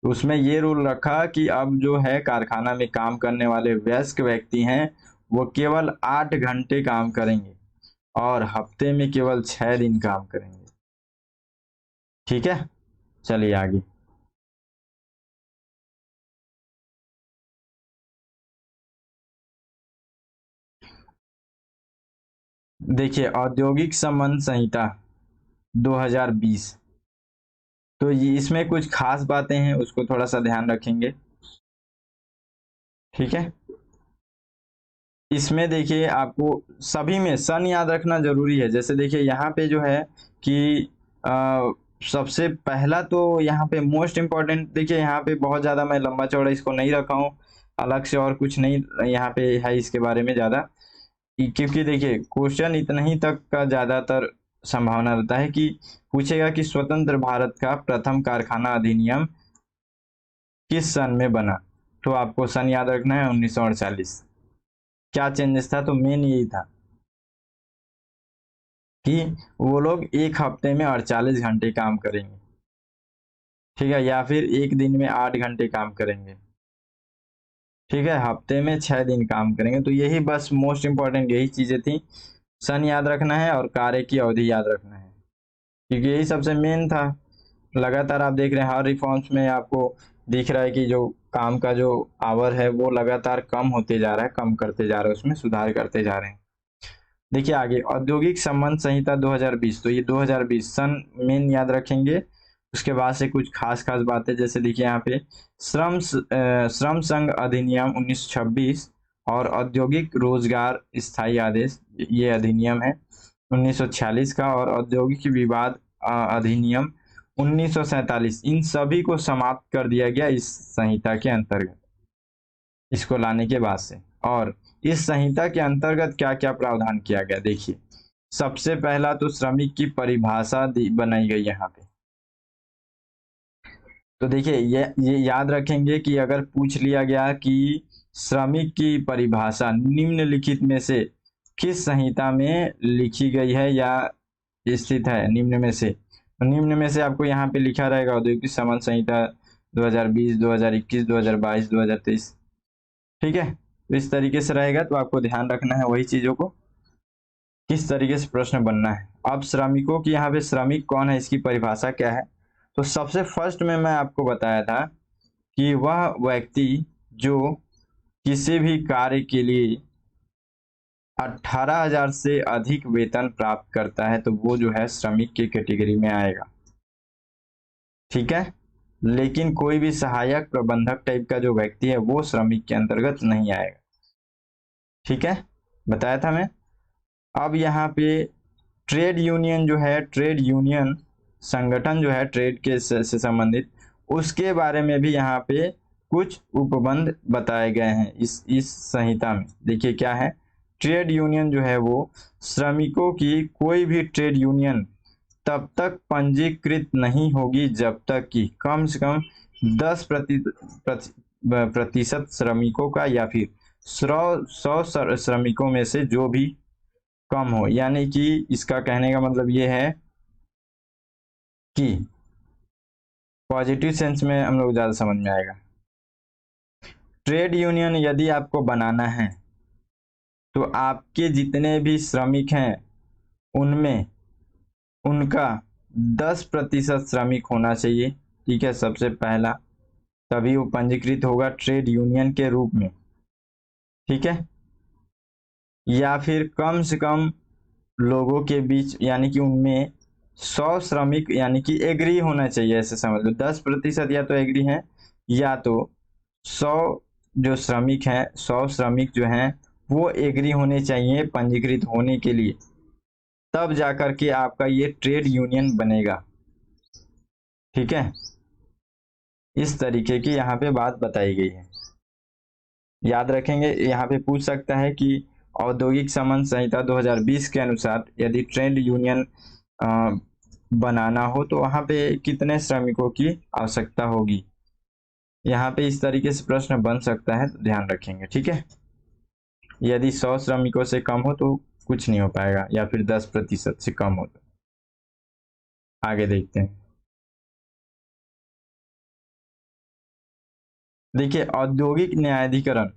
तो उसमें ये रूल रखा कि अब जो है कारखाना में काम करने वाले वयस्क व्यक्ति हैं वो केवल 8 घंटे काम करेंगे और हफ्ते में केवल 6 दिन काम करेंगे। ठीक है, चलिए आगे। देखिए औद्योगिक संबंध संहिता 2020, तो ये इसमें कुछ खास बातें हैं, उसको थोड़ा सा ध्यान रखेंगे। ठीक है, इसमें देखिए आपको सभी में सन याद रखना जरूरी है। जैसे देखिए यहाँ पे जो है कि सबसे पहला तो यहाँ पे मोस्ट इम्पोर्टेंट, देखिए यहाँ पे बहुत ज़्यादा मैं लंबा चौड़ा इसको नहीं रखा हूँ, अलग से और कुछ नहीं यहाँ पे है इसके बारे में ज़्यादा, क्योंकि देखिए क्वेश्चन इतना ही तक का ज़्यादातर संभावना रहता है कि पूछेगा कि स्वतंत्र भारत का प्रथम कारखाना अधिनियम किस सन में बना। तो आपको सन याद रखना है 1948। क्या चेंजेस था, तो मेन यही था कि वो लोग एक हफ्ते में 48 घंटे काम करेंगे। ठीक है, या फिर एक दिन में 8 घंटे काम करेंगे, ठीक है, हफ्ते में 6 दिन काम करेंगे। तो यही बस मोस्ट इंपॉर्टेंट यही चीजें थी। सन याद रखना है और कार्य की अवधि याद रखना है, क्योंकि यही सबसे मेन था। लगातार आप देख रहे हैं हर रिफॉर्म्स में आपको दिख रहा है कि जो काम का जो आवर है वो लगातार कम होते जा रहा है, कम करते जा रहा है, उसमें सुधार करते जा रहे हैं। देखिए आगे, औद्योगिक संबंध संहिता 2020, तो ये 2020 सन मेन याद रखेंगे। उसके बाद से कुछ खास खास बातें, जैसे देखिए यहाँ पे श्रम संघ अधिनियम 1926 और औद्योगिक रोजगार स्थायी आदेश, ये अधिनियम है 1946 का, और औद्योगिक विवाद अधिनियम 1947, इन सभी को समाप्त कर दिया गया इस संहिता के अंतर्गत, इसको लाने के बाद से। और इस संहिता के अंतर्गत क्या क्या प्रावधान किया गया, देखिए सबसे पहला तो श्रमिक की परिभाषा बनाई गई यहाँ पे। तो देखिए ये याद रखेंगे कि अगर पूछ लिया गया कि श्रमिक की परिभाषा निम्नलिखित में से किस संहिता में लिखी गई है या स्थित है, निम्न में से, तो निम्न में से आपको यहाँ पे लिखा रहेगा औद्योगिक संबंध संहिता 2020, 2021, 2022, 2023, ठीक है। तो इस तरीके से रहेगा, तो आपको ध्यान रखना है वही चीजों को, किस तरीके से प्रश्न बनना है। अब श्रमिकों की, यहाँ पे श्रमिक कौन है, इसकी परिभाषा क्या है। तो सबसे फर्स्ट में मैं आपको बताया था कि वह व्यक्ति जो किसी भी कार्य के लिए 18,000 से अधिक वेतन प्राप्त करता है तो वो जो है श्रमिक की कैटेगरी में आएगा, ठीक है। लेकिन कोई भी सहायक प्रबंधक टाइप का जो व्यक्ति है वो श्रमिक के अंतर्गत नहीं आएगा, ठीक है, बताया था मैं। अब यहाँ पे ट्रेड यूनियन जो है, ट्रेड यूनियन संगठन जो है ट्रेड के से संबंधित, उसके बारे में भी यहाँ पे कुछ उपबंध बताए गए हैं इस संहिता में। देखिए क्या है, ट्रेड यूनियन जो है वो श्रमिकों की कोई भी ट्रेड यूनियन तब तक पंजीकृत नहीं होगी जब तक कि कम से कम 10% श्रमिकों का या फिर 100 श्रमिकों में से जो भी कम हो। यानी कि इसका कहने का मतलब ये है कि पॉजिटिव सेंस में हम लोग ज्यादा समझ में आएगा। ट्रेड यूनियन यदि आपको बनाना है तो आपके जितने भी श्रमिक हैं उनमें उनका 10% श्रमिक होना चाहिए, ठीक है, सबसे पहला, तभी वो पंजीकृत होगा ट्रेड यूनियन के रूप में, ठीक है। या फिर कम से कम लोगों के बीच, यानी कि उनमें 100 श्रमिक यानी कि एग्री होना चाहिए, ऐसे समझ लो 10% या तो एग्री हैं या तो 100 जो श्रमिक हैं, 100 श्रमिक जो हैं वो एग्री होने चाहिए पंजीकृत होने के लिए, तब जाकर के आपका ये ट्रेड यूनियन बनेगा, ठीक है। इस तरीके की यहाँ पे बात बताई गई है, याद रखेंगे। यहाँ पे पूछ सकता है कि औद्योगिक संबंध संहिता 2020 के अनुसार यदि ट्रेड यूनियन बनाना हो तो वहां पे कितने श्रमिकों की आवश्यकता होगी, यहाँ पे इस तरीके से प्रश्न बन सकता है, तो ध्यान रखेंगे, ठीक है। यदि 100 श्रमिकों से कम हो तो कुछ नहीं हो पाएगा, या फिर 10% से कम हो तो। आगे देखते हैं, देखिए औद्योगिक न्यायाधिकरण,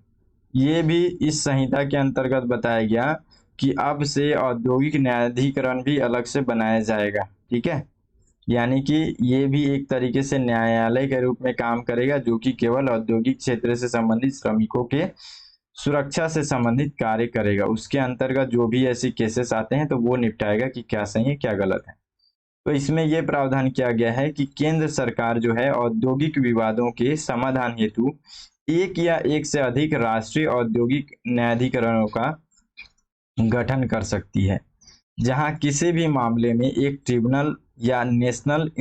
ये भी इस संहिता के अंतर्गत बताया गया कि अब से औद्योगिक न्यायाधिकरण भी अलग से बनाया जाएगा, ठीक है। यानी कि ये भी एक तरीके से न्यायालय के रूप में काम करेगा, जो कि केवल औद्योगिक क्षेत्र से संबंधित श्रमिकों के सुरक्षा से संबंधित कार्य करेगा। उसके अंतर्गत जो भी ऐसे केसेस आते हैं तो वो निपटाएगा कि क्या सही है क्या गलत है। तो इसमें यह प्रावधान किया गया है कि केंद्र सरकार जो है औद्योगिक विवादों के समाधान हेतु एक या एक से अधिक राष्ट्रीय औद्योगिक न्यायाधिकरणों का गठन कर सकती है, जहां किसी भी मामले में एक ट्रिब्यूनल या नेशनल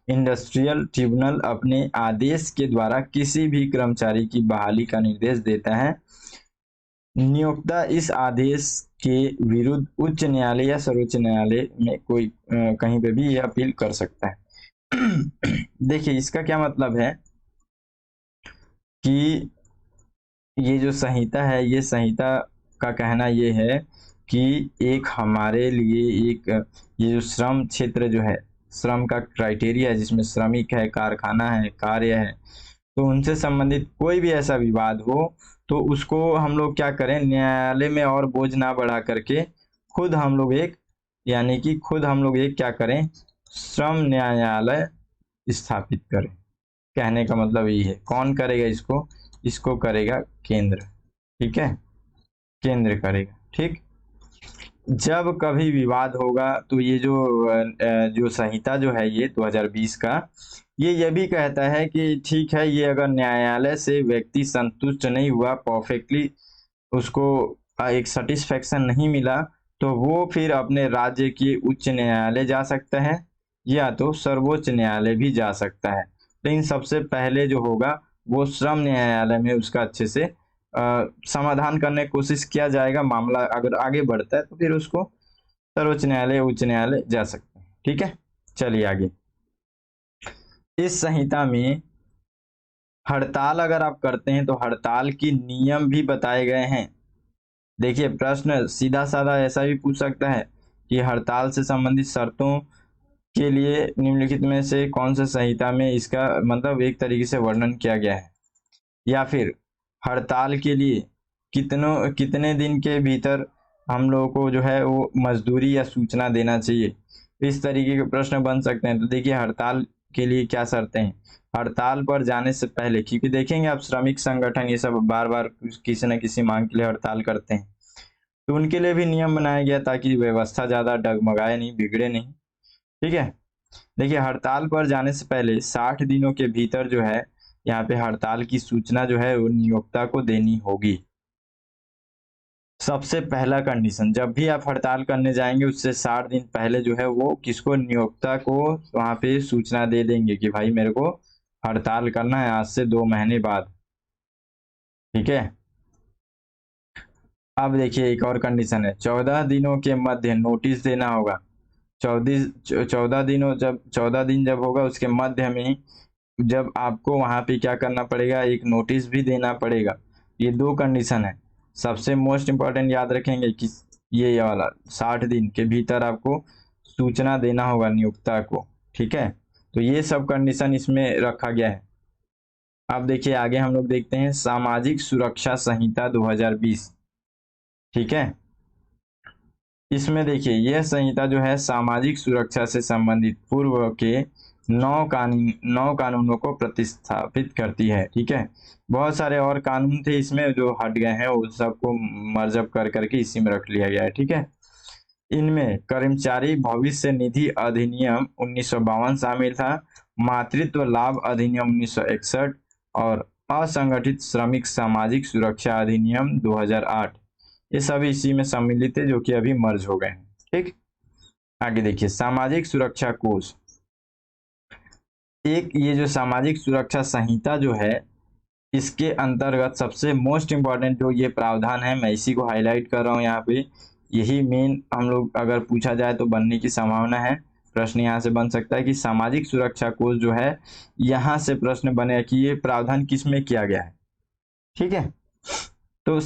इंडस्ट्रियल ट्रिब्यूनल अपने आदेश के द्वारा किसी भी कर्मचारी की बहाली का निर्देश देता है। नियोक्ता इस आदेश के विरुद्ध उच्च न्यायालय या सर्वोच्च न्यायालय में कोई कहीं पे भी यह अपील कर सकता है। देखिए इसका क्या मतलब है कि ये जो संहिता है, ये संहिता का कहना ये है कि एक हमारे लिए एक ये जो श्रम क्षेत्र जो है, श्रम का क्राइटेरिया है, जिसमें श्रमिक है, कारखाना है, कार्य है, तो उनसे संबंधित कोई भी ऐसा विवाद हो तो उसको हम लोग क्या करें, न्यायालय में और बोझ ना बढ़ा करके खुद हम लोग एक, यानी कि खुद हम लोग एक क्या करें, श्रम न्यायालय स्थापित करें। कहने का मतलब यही है। कौन करेगा इसको? इसको करेगा केंद्र। ठीक है, केंद्र करेगा। ठीक, जब कभी विवाद होगा तो ये जो संहिता जो है ये 2020 का, ये भी कहता है कि ठीक है, ये अगर न्यायालय से व्यक्ति संतुष्ट नहीं हुआ, परफेक्टली उसको एक सेटिस्फेक्शन नहीं मिला, तो वो फिर अपने राज्य के उच्च न्यायालय जा सकता है या तो सर्वोच्च न्यायालय भी जा सकता है। लेकिन सबसे पहले जो होगा वो श्रम न्यायालय में उसका अच्छे से समाधान करने की कोशिश किया जाएगा। मामला अगर आगे बढ़ता है तो फिर उसको सर्वोच्च न्यायालय, उच्च न्यायालय जा सकते हैं। ठीक है, चलिए आगे। इस संहिता में हड़ताल अगर आप करते हैं तो हड़ताल की नियम भी बताए गए हैं। देखिए, प्रश्न सीधा साधा ऐसा भी पूछ सकता है कि हड़ताल से संबंधित शर्तों के लिए निम्नलिखित में से कौन सा संहिता में इसका मतलब एक तरीके से वर्णन किया गया है, या फिर हड़ताल के लिए कितने दिन के भीतर हम लोगों को जो है वो मजदूरी या सूचना देना चाहिए। इस तरीके के प्रश्न बन सकते हैं। तो देखिए, हड़ताल के लिए क्या शर्तें हैं। हड़ताल पर जाने से पहले, क्योंकि देखेंगे आप श्रमिक संगठन ये सब बार बार किसी न किसी मांग के लिए हड़ताल करते हैं, तो उनके लिए भी नियम बनाया गया ताकि व्यवस्था ज़्यादा डगमगाए नहीं, बिगड़े नहीं। ठीक है, देखिए, हड़ताल पर जाने से पहले 60 दिनों के भीतर जो है यहाँ पे हड़ताल की सूचना जो है वो नियोक्ता को देनी होगी। सबसे पहला कंडीशन, जब भी आप हड़ताल करने जाएंगे उससे 60 दिन पहले जो है वो किसको, नियोक्ता को वहां पे सूचना दे देंगे कि भाई मेरे को हड़ताल करना है आज से 2 महीने बाद। ठीक है, अब देखिए एक और कंडीशन है, 14 दिनों के मध्य नोटिस देना होगा। 14 दिनों, जब 14 दिन जब होगा उसके मध्य में जब आपको वहां पे क्या करना पड़ेगा, एक नोटिस भी देना पड़ेगा। ये 2 कंडीशन है। सबसे मोस्ट इंपॉर्टेंट याद रखेंगे कि ये वाला 60 दिन के भीतर आपको सूचना देना होगा नियोक्ता को। ठीक है, तो ये सब कंडीशन इसमें रखा गया है। अब देखिए आगे हम लोग देखते हैं सामाजिक सुरक्षा संहिता 2020। ठीक है, इसमें देखिए यह संहिता जो है सामाजिक सुरक्षा से संबंधित पूर्व के 9 कानूनों को प्रतिस्थापित करती है। ठीक है, बहुत सारे और कानून थे इसमें जो हट गए हैं, उस सबको मर्जअप कर करके इसी में रख लिया गया है। ठीक है, इनमें कर्मचारी भविष्य निधि अधिनियम 1952 शामिल था, मातृत्व लाभ अधिनियम 1961 और असंगठित श्रमिक सामाजिक सुरक्षा अधिनियम 2008, ये सब इसी में सम्मिलित है जो कि अभी मर्ज हो गए हैं। ठीक, आगे देखिए सामाजिक सुरक्षा कोष। एक ये जो सामाजिक सुरक्षा संहिता जो है इसके अंतर्गत सबसे मोस्ट इम्पॉर्टेंट जो ये प्रावधान है, मैं इसी को हाईलाइट कर रहा हूँ यहाँ पे, यही मेन हम लोग अगर पूछा जाए तो बनने की संभावना है। प्रश्न यहाँ से बन सकता है कि सामाजिक सुरक्षा कोष जो है, यहाँ से प्रश्न बने कि ये प्रावधान किस में किया गया है। ठीक है, तो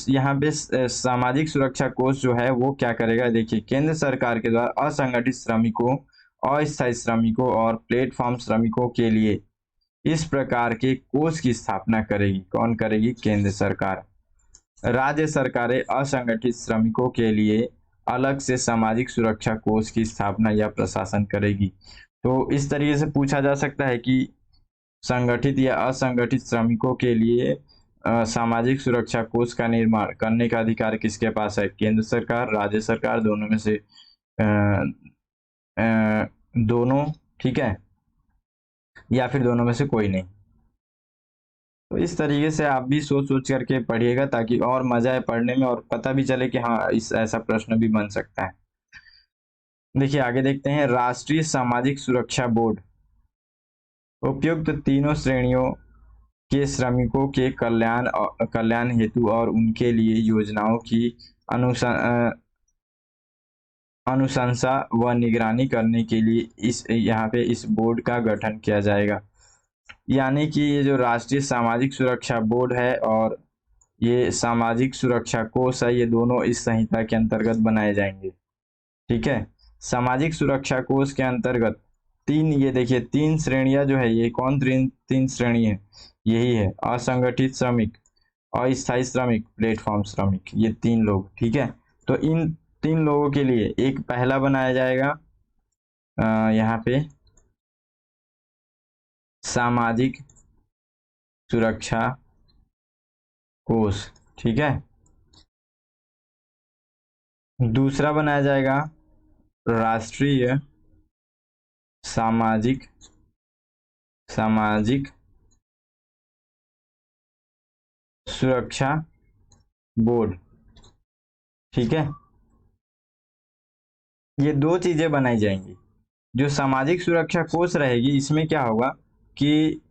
यहाँ पे सामाजिक सुरक्षा कोष जो है वो क्या करेगा, देखिए केंद्र सरकार के द्वारा असंगठित श्रमिकों, अस्थायी श्रमिकों और प्लेटफॉर्म श्रमिकों के लिए इस प्रकार के कोष की स्थापना करेगी। कौन करेगी? केंद्र सरकार। राज्य सरकारें असंगठित श्रमिकों के लिए अलग से सामाजिक सुरक्षा कोष की स्थापना या प्रशासन करेगी। तो इस तरीके से पूछा जा सकता है कि संगठित या असंगठित श्रमिकों के लिए सामाजिक सुरक्षा कोष का निर्माण करने का अधिकार किसके पास है? केंद्र सरकार, राज्य सरकार, दोनों में से दोनों। ठीक है, या फिर दोनों में से कोई नहीं। तो इस तरीके से आप भी सोच सोच करके पढ़िएगा ताकि और मजा आए पढ़ने में और पता भी चले कि हाँ इस ऐसा प्रश्न भी बन सकता है। देखिए आगे देखते हैं राष्ट्रीय सामाजिक सुरक्षा बोर्ड उपयुक्त तीनों श्रेणियों के श्रमिकों के कल्याण हेतु और उनके लिए योजनाओं की अनुशंसा व निगरानी करने के लिए यहाँ पे इस बोर्ड का गठन किया जाएगा। यानी कि ये जो राष्ट्रीय सामाजिक सुरक्षा बोर्ड है और ये सामाजिक सुरक्षा कोष है, ये दोनों इस संहिता के अंतर्गत बनाए जाएंगे। ठीक है, सामाजिक सुरक्षा कोष के अंतर्गत तीन, ये देखिए तीन श्रेणियां जो है, ये कौन तीन तीन श्रेणी है, यही है असंगठित श्रमिक, अस्थायी श्रमिक, प्लेटफॉर्म श्रमिक, ये तीन लोग, ठीक है। तो इन तीन लोगों के लिए एक पहला बनाया जाएगा यहाँ पे सामाजिक सुरक्षा कोष, ठीक है। दूसरा बनाया जाएगा राष्ट्रीय सामाजिक सामाजिक सुरक्षा बोर्ड, ठीक है। ये दो चीजें बनाई जाएंगी। जो सामाजिक सुरक्षा कोष रहेगी, इसमें क्या होगा कि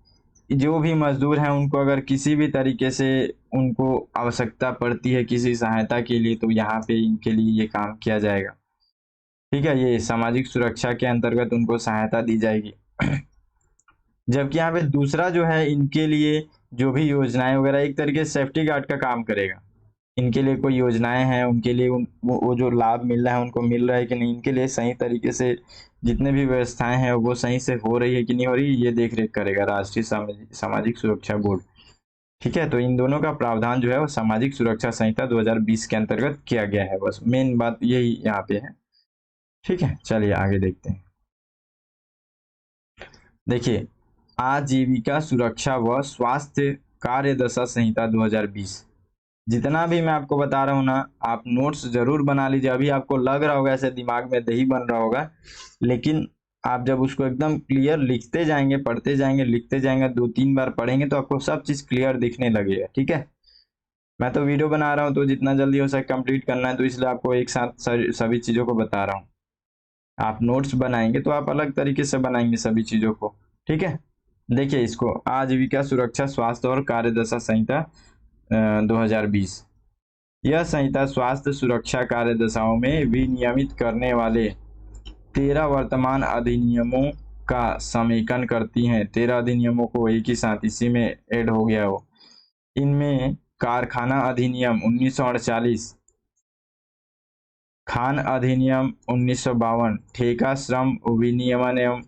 जो भी मजदूर हैं उनको अगर किसी भी तरीके से उनको आवश्यकता पड़ती है किसी सहायता के लिए, तो यहाँ पे इनके लिए ये काम किया जाएगा, ठीक है। ये सामाजिक सुरक्षा के अंतर्गत उनको सहायता दी जाएगी। जबकि यहाँ पे दूसरा जो है, इनके लिए जो भी योजनाएं वगैरह, एक तरीके से सेफ्टी गार्ड का काम करेगा। इनके लिए कोई योजनाएं हैं, उनके लिए वो जो लाभ मिल रहा है उनको मिल रहा है कि नहीं, इनके लिए सही तरीके से जितने भी व्यवस्थाएं हैं वो सही से हो रही है कि नहीं हो रही, ये देख रेख करेगा राष्ट्रीय सामाजिक सुरक्षा बोर्ड, ठीक है। तो इन दोनों का प्रावधान जो है वो सामाजिक सुरक्षा संहिता 2020 के अंतर्गत किया गया है। बस मेन बात यही यहाँ पे है, ठीक है। चलिए आगे देखते हैं। देखिए, आजीविका सुरक्षा व स्वास्थ्य कार्यदशा संहिता 2020, जितना भी मैं आपको बता रहा हूँ ना, आप नोट्स जरूर बना लीजिए। अभी आपको लग रहा होगा ऐसे दिमाग में दही बन रहा होगा, लेकिन आप जब उसको एकदम क्लियर लिखते जाएंगे, पढ़ते जाएंगे, लिखते जाएंगे, 2-3 बार पढ़ेंगे तो आपको सब चीज क्लियर दिखने लगेगा, ठीक है। मैं तो वीडियो बना रहा हूँ तो जितना जल्दी हो सके कंप्लीट करना है, तो इसलिए आपको एक साथ सभी चीजों को बता रहा हूँ। आप नोट्स बनाएंगे तो आप अलग तरीके से बनाएंगे सभी चीजों को, ठीक है। देखिए इसको, आजीविका सुरक्षा स्वास्थ्य और कार्यदशा संहिता 2020, यह संहिता स्वास्थ्य सुरक्षा कार्यदशाओं में विनियमित करने वाले 13 वर्तमान अधिनियमों का समेकन करती हैं। 13 अधिनियमों को एक ही साथ इसी में ऐड हो गया हो। इनमें कारखाना अधिनियम 1948, खान अधिनियम 1952, ठेका श्रम विनियमन एवं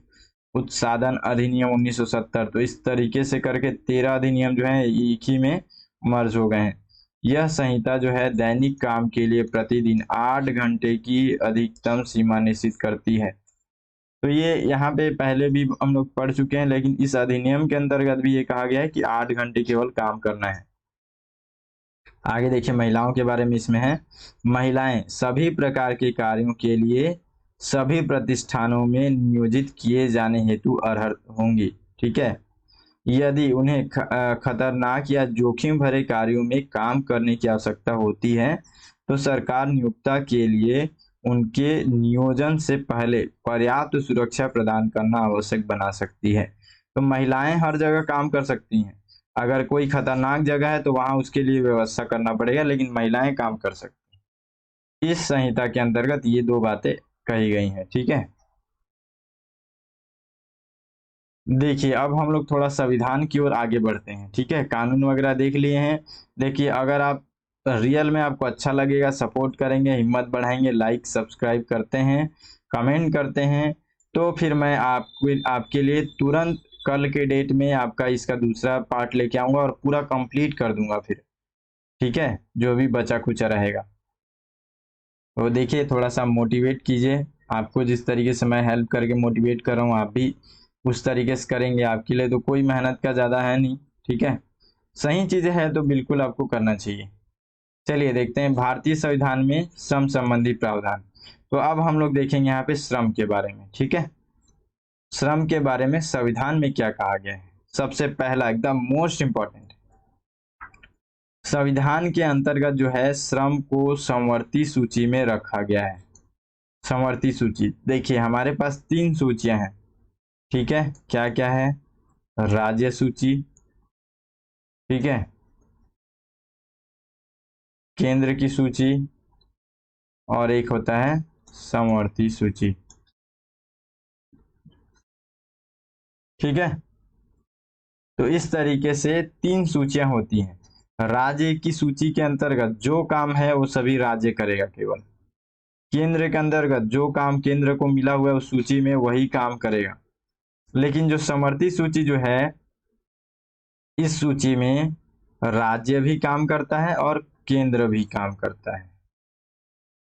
उत्सादन अधिनियम 1970, तो इस तरीके से करके 13 अधिनियम जो है एक ही में मर्ज हो गए हैं। यह संहिता जो है दैनिक काम के लिए प्रतिदिन 8 घंटे की अधिकतम सीमा निश्चित करती है। तो ये यहाँ पे पहले भी हम लोग पढ़ चुके हैं, लेकिन इस अधिनियम के अंतर्गत भी ये कहा गया है कि 8 घंटे केवल काम करना है। आगे देखिए महिलाओं के बारे में, इसमें है महिलाएं सभी प्रकार के कार्यों के लिए सभी प्रतिष्ठानों में नियोजित किए जाने हेतु अर्ह होंगी, ठीक है। यदि उन्हें खतरनाक या जोखिम भरे कार्यों में काम करने की आवश्यकता होती है तो सरकार नियोक्ता के लिए उनके नियोजन से पहले पर्याप्त सुरक्षा प्रदान करना आवश्यक बना सकती है। तो महिलाएं हर जगह काम कर सकती हैं, अगर कोई खतरनाक जगह है तो वहां उसके लिए व्यवस्था करना पड़ेगा, लेकिन महिलाएं काम कर सकती हैं। इस संहिता के अंतर्गत ये दो बातें कही गई हैं, ठीक है। देखिए अब हम लोग थोड़ा संविधान की ओर आगे बढ़ते हैं, ठीक है। कानून वगैरह देख लिए हैं। देखिए अगर आप रियल में आपको अच्छा लगेगा, सपोर्ट करेंगे, हिम्मत बढ़ाएंगे, लाइक सब्सक्राइब करते हैं, कमेंट करते हैं, तो फिर मैं आपके लिए तुरंत कल के डेट में आपका इसका दूसरा पार्ट लेके आऊंगा और पूरा कंप्लीट कर दूंगा फिर, ठीक है, जो भी बचा कुचा रहेगा। तो देखिए थोड़ा सा मोटिवेट कीजिए, आपको जिस तरीके से मैं हेल्प करके मोटिवेट कर रहा हूँ आप भी उस तरीके से करेंगे, आपके लिए तो कोई मेहनत का ज़्यादा है नहीं, ठीक है। सही चीज़ें हैं तो बिल्कुल आपको करना चाहिए। चलिए देखते हैं भारतीय संविधान में श्रम संबंधी प्रावधान। तो अब हम लोग देखेंगे यहाँ पे श्रम के बारे में, ठीक है। श्रम के बारे में संविधान में क्या कहा गया है। सबसे पहला एकदम मोस्ट इंपॉर्टेंट, संविधान के अंतर्गत जो है श्रम को समवर्ती सूची में रखा गया है। समवर्ती सूची, देखिए हमारे पास 3 सूचियां हैं, ठीक है। क्या क्या है, राज्य सूची, ठीक है, केंद्र की सूची, और एक होता है समवर्ती सूची, ठीक है। तो इस तरीके से 3 सूचियां होती हैं। राज्य की सूची के अंतर्गत जो काम है वो सभी राज्य करेगा केवल। केंद्र के अंतर्गत जो काम केंद्र को मिला हुआ है उस सूची में वही काम करेगा। लेकिन जो समवर्ती सूची जो है, इस सूची में राज्य भी काम करता है और केंद्र भी काम करता है।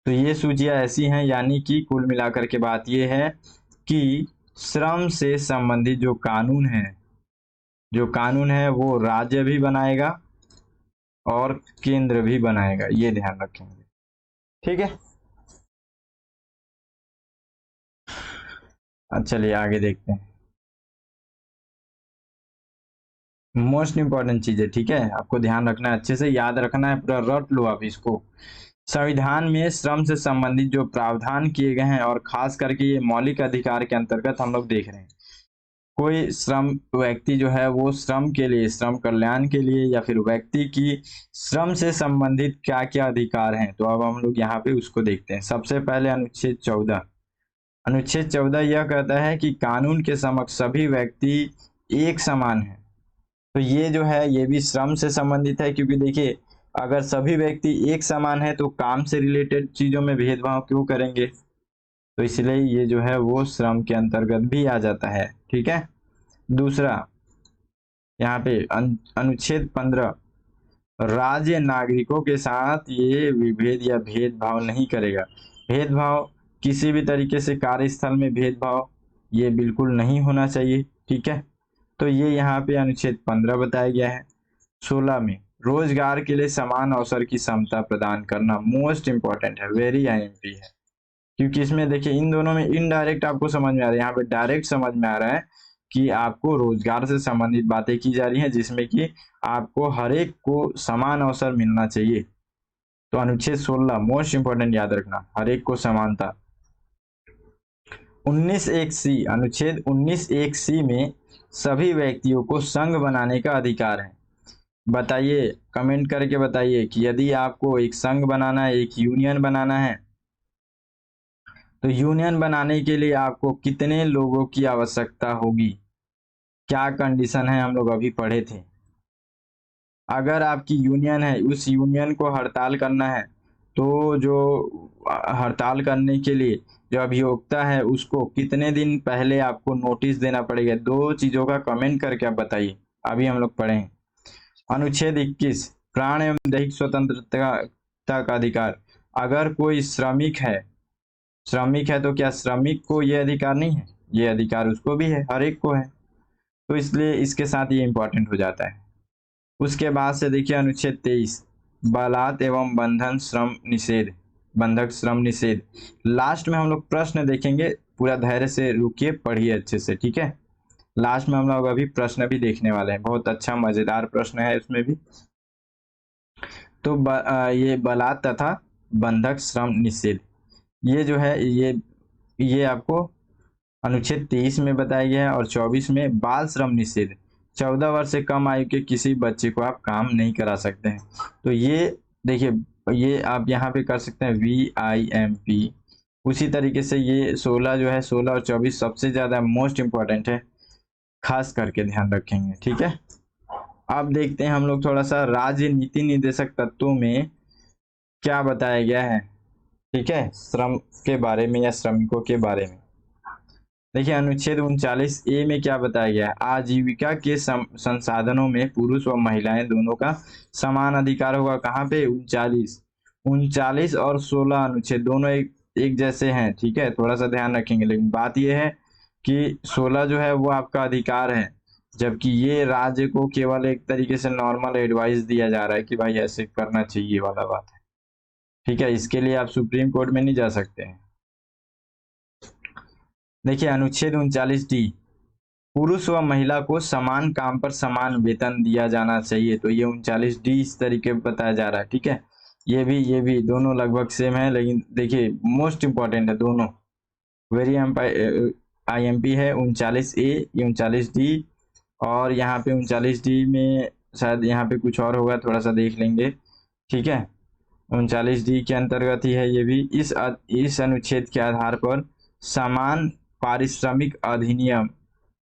तो ये सूचियां ऐसी हैं, यानी कि कुल मिलाकर के बात ये है कि श्रम से संबंधित जो कानून है वो राज्य भी बनाएगा और केंद्र भी बनाएगा, ये ध्यान रखेंगे। ठीक है, चलिए आगे देखते हैं। मोस्ट इंपॉर्टेंट चीज है, ठीक है, आपको ध्यान रखना है, अच्छे से याद रखना है, पूरा रट लो आप इसको। संविधान में श्रम से संबंधित जो प्रावधान किए गए हैं, और खास करके ये मौलिक अधिकार के अंतर्गत हम लोग देख रहे हैं, कोई श्रम व्यक्ति जो है वो श्रम के लिए, श्रम कल्याण के लिए, या फिर व्यक्ति की श्रम से संबंधित क्या क्या अधिकार हैं, तो अब हम लोग यहाँ पे उसको देखते हैं। सबसे पहले अनुच्छेद 14। अनुच्छेद 14 यह कहता है कि कानून के समक्ष सभी व्यक्ति एक समान है। तो ये जो है ये भी श्रम से संबंधित है, क्योंकि देखिए अगर सभी व्यक्ति एक समान है तो काम से रिलेटेड चीजों में भेदभाव क्यों करेंगे, तो इसलिए ये जो है वो श्रम के अंतर्गत भी आ जाता है। ठीक है, दूसरा यहाँ पे अनुच्छेद 15, राज्य नागरिकों के साथ ये विभेद या भेदभाव नहीं करेगा। भेदभाव किसी भी तरीके से कार्यस्थल में भेदभाव ये बिल्कुल नहीं होना चाहिए। ठीक है, तो ये यहाँ पे अनुच्छेद 15 बताया गया है। 16 में रोजगार के लिए समान अवसर की समता प्रदान करना मोस्ट इंपॉर्टेंट है, वेरी आईएमपी है, क्योंकि इसमें देखिए इन दोनों में इनडायरेक्ट आपको समझ में आ रहा है, यहाँ पे डायरेक्ट समझ में आ रहा है कि आपको रोजगार से संबंधित बातें की जा रही हैं, जिसमें कि आपको हर एक को समान अवसर मिलना चाहिए। तो अनुच्छेद 16 मोस्ट इंपॉर्टेंट याद रखना, हर एक को समानता। 19(1)(c), अनुच्छेद 19(1)(c) में सभी व्यक्तियों को संघ बनाने का अधिकार है। बताइए, कमेंट करके बताइए कि यदि आपको एक संघ बनाना है, एक यूनियन बनाना है, तो यूनियन बनाने के लिए आपको कितने लोगों की आवश्यकता होगी, क्या कंडीशन है, हम लोग अभी पढ़े थे। अगर आपकी यूनियन है, उस यूनियन को हड़ताल करना है, तो जो हड़ताल करने के लिए जो अभियोक्ता है उसको कितने दिन पहले आपको नोटिस देना पड़ेगा। दो चीजों का कमेंट करके आप बताइए, अभी हम लोग पढ़े हैं। अनुच्छेद 21, प्राण एवं दैहिक स्वतंत्रता का अधिकार। अगर कोई श्रमिक है तो क्या श्रमिक को ये अधिकार नहीं है, ये अधिकार उसको भी है, हर एक को है, तो इसलिए इसके साथ ये इंपॉर्टेंट हो जाता है। उसके बाद से देखिए अनुच्छेद 23, बलात् एवं बंधन श्रम निषेध, बंधक श्रम निषेध। लास्ट में हम लोग प्रश्न देखेंगे, पूरा धैर्य से रुकिए, पढ़िए अच्छे से। ठीक है, लास्ट में हम लोग अभी प्रश्न भी देखने वाले हैं, बहुत अच्छा मजेदार प्रश्न है उसमें भी। तो ये बलात् तथा बंधक श्रम निषेध, ये जो है ये आपको अनुच्छेद 23 में बताया गया है। और 24 में बाल श्रम निषेध, 14 वर्ष से कम आयु के किसी बच्चे को आप काम नहीं करा सकते हैं। तो ये देखिए, ये आप यहाँ पे कर सकते हैं VIMP। उसी तरीके से ये 16 जो है, 16 और 24 सबसे ज्यादा मोस्ट इंपॉर्टेंट है, खास करके ध्यान रखेंगे। ठीक है, अब देखते हैं हम लोग थोड़ा सा राज्य नीति निर्देशक तत्वों में क्या बताया गया है। ठीक है, श्रम के बारे में या श्रमिकों के बारे में देखिए, अनुच्छेद 39A में क्या बताया गया है। आजीविका के संसाधनों में पुरुष व महिलाएं दोनों का समान अधिकार होगा। कहाँ पे, 39 और 16 अनुच्छेद दोनों एक जैसे हैं। ठीक है, थोड़ा सा ध्यान रखेंगे, लेकिन बात यह है कि 16 जो है वो आपका अधिकार है, जबकि ये राज्य को केवल एक तरीके से नॉर्मल एडवाइस दिया जा रहा है कि भाई ऐसे करना चाहिए वाला बात है। ठीक है, इसके लिए आप सुप्रीम कोर्ट में नहीं जा सकते हैं। देखिए अनुच्छेद 39D, पुरुष व महिला को समान काम पर समान वेतन दिया जाना चाहिए। तो ये 39D इस तरीके बताया जा रहा है। ठीक है, ये भी दोनों लगभग सेम है, लेकिन देखिए मोस्ट इंपॉर्टेंट है दोनों, वेरी IMP है 39A, 39D। और यहाँ पे 39D में शायद यहाँ पे कुछ और होगा, थोड़ा सा देख लेंगे। ठीक है, 39D के अंतर्गत ही है ये भी। इस अनुच्छेद के आधार पर समान पारिश्रमिक अधिनियम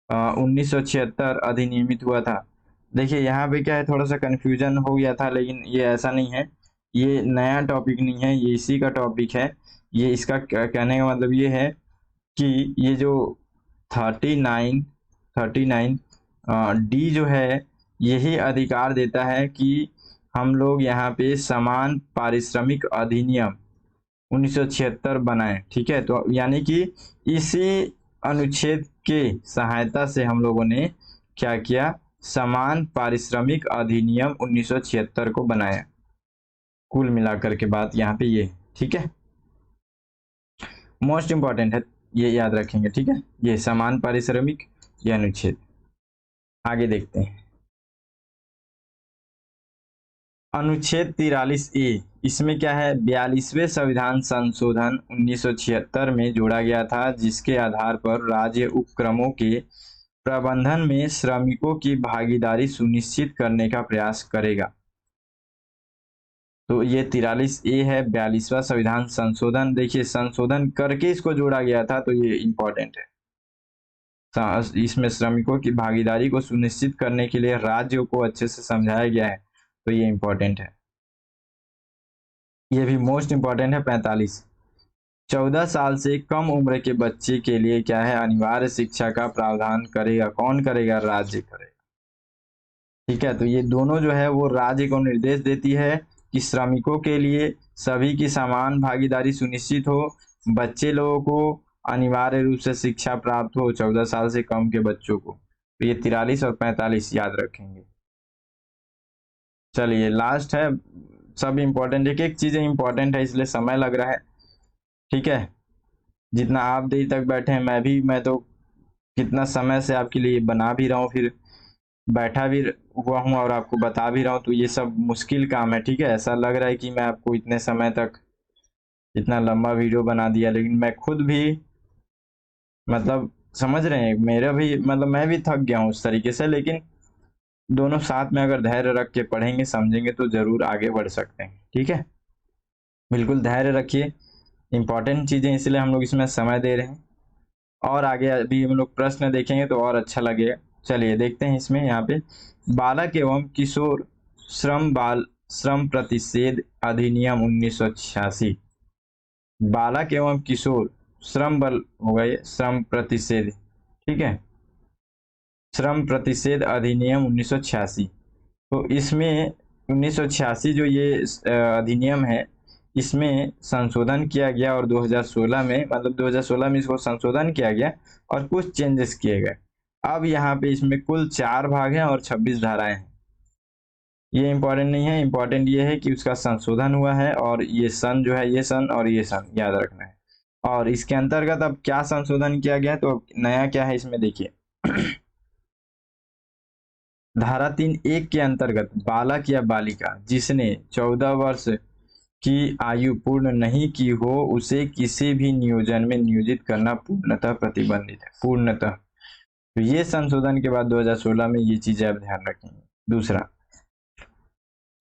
1976 अधिनियमित हुआ था। देखिए यहाँ पे क्या है, थोड़ा सा कंफ्यूजन हो गया था, लेकिन ये ऐसा नहीं है, ये नया टॉपिक नहीं है, ये इसी का टॉपिक है। ये इसका कहने का मतलब ये है कि ये जो 39 39 डी जो है यही अधिकार देता है कि हम लोग यहाँ पे समान पारिश्रमिक अधिनियम 1976 बनाए। ठीक है, तो यानी कि इसी अनुच्छेद के सहायता से हम लोगों ने क्या किया, समान पारिश्रमिक अधिनियम 1976 को बनाया। कुल मिलाकर के बात यहाँ पे ये, ठीक है, मोस्ट इंपॉर्टेंट है, ये याद रखेंगे। ठीक है, ये समान पारिश्रमिक, ये अनुच्छेद। आगे देखते हैं अनुच्छेद 43 ए, इसमें क्या है, 42वें संविधान संशोधन 1976 में जोड़ा गया था, जिसके आधार पर राज्य उपक्रमों के प्रबंधन में श्रमिकों की भागीदारी सुनिश्चित करने का प्रयास करेगा। तो ये 43 ए है, 42वां संविधान संशोधन। देखिए संशोधन करके इसको जोड़ा गया था, तो ये इंपॉर्टेंट है। इसमें श्रमिकों की भागीदारी को सुनिश्चित करने के लिए राज्यों को अच्छे से समझाया गया है, तो ये इंपॉर्टेंट है। ये भी मोस्ट इंपॉर्टेंट है 45, 14 साल से कम उम्र के बच्चे के लिए क्या है, अनिवार्य शिक्षा का प्रावधान करेगा। कौन करेगा, राज्य करेगा। ठीक है, तो ये दोनों जो है वो राज्य को निर्देश देती है कि श्रमिकों के लिए सभी की समान भागीदारी सुनिश्चित हो, बच्चे लोगों को अनिवार्य रूप से शिक्षा प्राप्त हो, 14 साल से कम के बच्चों को। तो ये 43 और 45 याद रखेंगे। चलिए लास्ट है, सब इंपॉर्टेंट, एक एक चीजें इंपॉर्टेंट है इसलिए समय लग रहा है। ठीक है, जितना आप देर तक बैठे हैं, मैं तो कितना समय से आपके लिए बना भी रहा हूँ, फिर बैठा भी हुआ हूँ और आपको बता भी रहा हूँ, तो ये सब मुश्किल काम है। ठीक है, ऐसा लग रहा है कि मैं आपको इतने समय तक इतना लंबा वीडियो बना दिया, लेकिन मैं खुद भी मतलब समझ रहे हैं, मेरा भी मतलब मैं भी थक गया हूँ उस तरीके से, लेकिन दोनों साथ में अगर धैर्य रख के पढ़ेंगे समझेंगे तो जरूर आगे बढ़ सकते हैं। ठीक है, बिल्कुल धैर्य रखिए, इंपॉर्टेंट चीजें इसलिए हम लोग इसमें समय दे रहे हैं, और आगे अभी हम लोग प्रश्न देखेंगे तो और अच्छा लगेगा। चलिए देखते हैं इसमें, यहाँ पे बालक एवं किशोर श्रम प्रतिषेध अधिनियम 1986, बालक एवं किशोर श्रम बल हो गए श्रम प्रतिषेध। ठीक है, श्रम प्रतिषेध अधिनियम 1986, तो इसमें 1986 जो ये अधिनियम है, इसमें संशोधन किया गया और 2016 में, मतलब 2016 में इसको संशोधन किया गया और कुछ चेंजेस किए गए। अब यहाँ पे इसमें कुल 4 भाग हैं और 26 धाराएं हैं। ये इंपॉर्टेंट नहीं है, इंपॉर्टेंट ये है कि उसका संशोधन हुआ है, और ये सन जो है, ये सन और ये सन याद रखना है। और इसके अंतर्गत अब क्या संशोधन किया गया है, तो नया क्या है इसमें देखिए धारा 3(1) के अंतर्गत बालक या बालिका जिसने 14 वर्ष की आयु पूर्ण नहीं की हो, उसे किसी भी नियोजन में नियोजित करना पूर्णतः प्रतिबंधित है। पूर्णतः, तो ये संशोधन के बाद 2016 में ये चीजें आप ध्यान रखेंगे। दूसरा,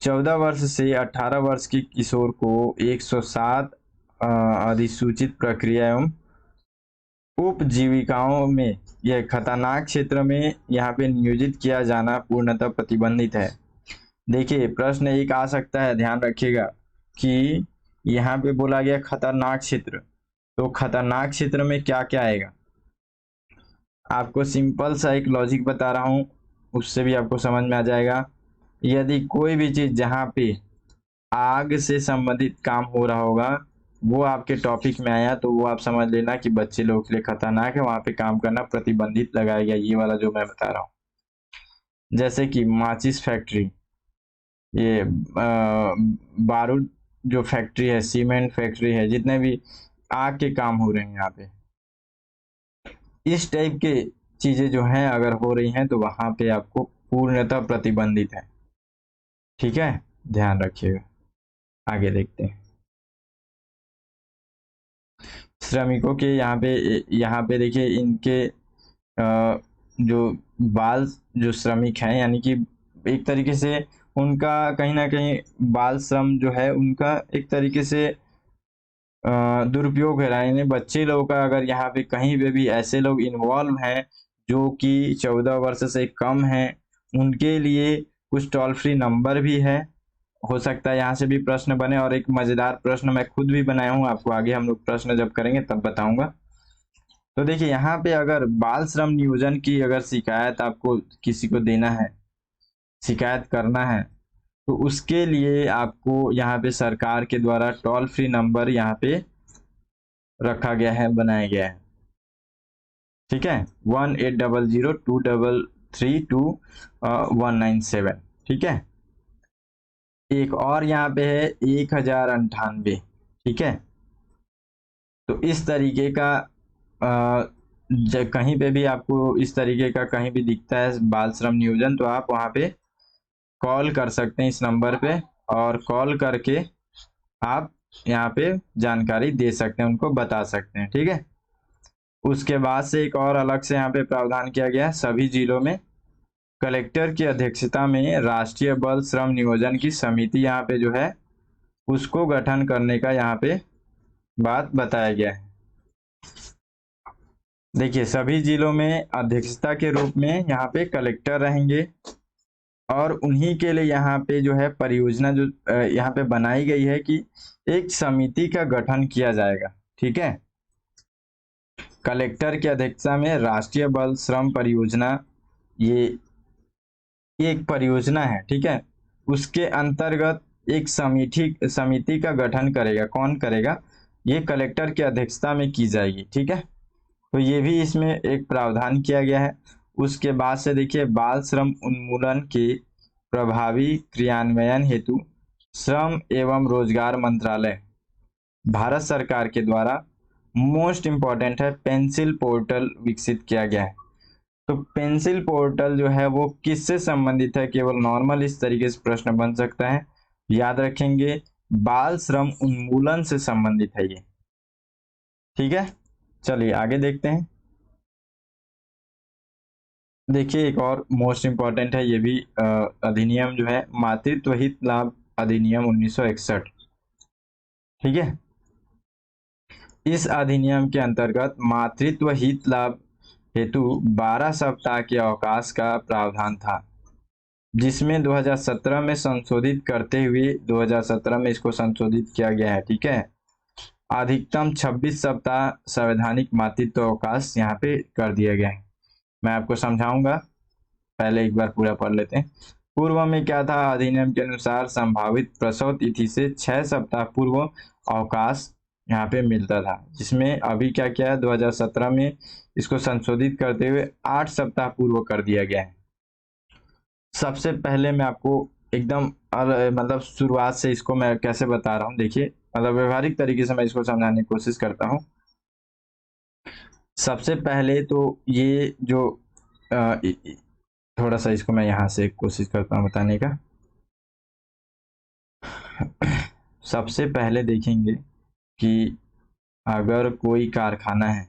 14 वर्ष से 18 वर्ष के किशोर को 107 अधिसूचित प्रक्रिया एवं उपजीविकाओं में यह खतरनाक क्षेत्र में यहाँ पे नियोजित किया जाना पूर्णतः प्रतिबंधित है। देखिए प्रश्न एक आ सकता है, ध्यान रखिएगा कि यहाँ पे बोला गया खतरनाक क्षेत्र, तो खतरनाक क्षेत्र में क्या क्या आएगा। आपको सिंपल सा एक लॉजिक बता रहा हूँ, उससे भी आपको समझ में आ जाएगा। यदि कोई भी चीज जहाँ पे आग से संबंधित काम हो रहा होगा वो आपके टॉपिक में आया, तो वो आप समझ लेना कि बच्चे लोगों के लिए खतरनाक है, वहां पे काम करना प्रतिबंधित लगाया गया, ये वाला जो मैं बता रहा हूँ। जैसे कि माचिस फैक्ट्री, ये बारूद जो फैक्ट्री है, सीमेंट फैक्ट्री है, जितने भी आग के काम हो रहे हैं यहाँ पे, इस टाइप के चीजें जो हैं अगर हो रही हैं तो वहां पे आपको पूर्णतः प्रतिबंधित है। ठीक है, ध्यान रखिएगा। आगे देखते हैं श्रमिकों के, यहाँ पे देखिए इनके जो बाल जो श्रमिक हैं, यानी कि एक तरीके से उनका कहीं ना कहीं बाल श्रम जो है उनका एक तरीके से दुरुपयोग हो रहा है। यानी बच्चे लोगों का अगर यहाँ पे कहीं पे भी ऐसे लोग इन्वॉल्व हैं जो कि 14 वर्ष से कम हैं, उनके लिए कुछ टोल फ्री नंबर भी है, हो सकता है यहाँ से भी प्रश्न बने। और एक मजेदार प्रश्न मैं खुद भी बनाया हूँ, आपको आगे हम लोग प्रश्न जब करेंगे तब बताऊंगा। तो देखिए यहाँ पे अगर बाल श्रम नियोजन की अगर शिकायत आपको किसी को देना है, शिकायत करना है, तो उसके लिए आपको यहाँ पे सरकार के द्वारा टोल फ्री नंबर यहाँ पे रखा गया है, बनाया गया है। ठीक है, 1800-233-2197। ठीक है, एक और यहाँ पे है 1098। ठीक है, तो इस तरीके का कहीं पे भी आपको इस तरीके का कहीं भी दिखता है बाल श्रम नियोजन, तो आप वहाँ पे कॉल कर सकते हैं इस नंबर पे, और कॉल करके आप यहाँ पे जानकारी दे सकते हैं, उनको बता सकते हैं। ठीक है, उसके बाद से एक और अलग से यहाँ पे प्रावधान किया गया है, सभी जिलों में कलेक्टर की अध्यक्षता में राष्ट्रीय बाल श्रम नियोजन की समिति यहाँ पे जो है उसको गठन करने का यहाँ पे बात बताया गया है। देखिए सभी जिलों में अध्यक्षता के रूप में यहाँ पे कलेक्टर रहेंगे, और उन्हीं के लिए यहाँ पे जो है परियोजना जो यहाँ पे बनाई गई है कि एक समिति का गठन किया जाएगा। ठीक है, कलेक्टर की अध्यक्षता में राष्ट्रीय बाल श्रम परियोजना, ये एक परियोजना है। ठीक है, उसके अंतर्गत एक समिति का गठन करेगा। कौन करेगा? ये कलेक्टर की अध्यक्षता में की जाएगी। ठीक है, तो ये भी इसमें एक प्रावधान किया गया है। उसके बाद से देखिए बाल श्रम उन्मूलन के प्रभावी क्रियान्वयन हेतु श्रम एवं रोजगार मंत्रालय भारत सरकार के द्वारा मोस्ट इंपॉर्टेंट है पेंसिल पोर्टल विकसित किया गया है। तो पेंसिल पोर्टल जो है वो किससे संबंधित है? केवल नॉर्मल इस तरीके से प्रश्न बन सकता है, याद रखेंगे बाल श्रम उन्मूलन से संबंधित है ये। ठीक है, चलिए आगे देखते हैं। देखिए एक और मोस्ट इंपॉर्टेंट है ये भी अधिनियम जो है मातृत्व हित लाभ अधिनियम 1961। ठीक है, इस अधिनियम के अंतर्गत मातृत्व हित लाभ हेतु 12 सप्ताह के अवकाश का प्रावधान था, जिसमें 2017 में संशोधित करते हुए 2017 में इसको संशोधित किया गया है। ठीक है, अधिकतम 26 सप्ताह संवैधानिक मातृत्व अवकाश यहाँ पे कर दिया गया है। मैं आपको समझाऊंगा, पहले एक बार पूरा पढ़ लेते हैं। पूर्व में क्या था? अधिनियम के अनुसार संभावित प्रसव तिथि से 6 सप्ताह पूर्व अवकाश यहाँ पे मिलता था, जिसमें अभी क्या किया है 2017 में इसको संशोधित करते हुए 8 सप्ताह पूर्व कर दिया गया है। सबसे पहले मैं आपको एकदम मतलब शुरुआत से इसको मैं कैसे बता रहा हूँ, देखिए मतलब व्यवहारिक तरीके से मैं इसको समझाने की कोशिश करता हूँ। सबसे पहले तो ये जो थोड़ा सा इसको मैं यहाँ से कोशिश करता हूँ बताने का। सबसे पहले देखेंगे कि अगर कोई कारखाना है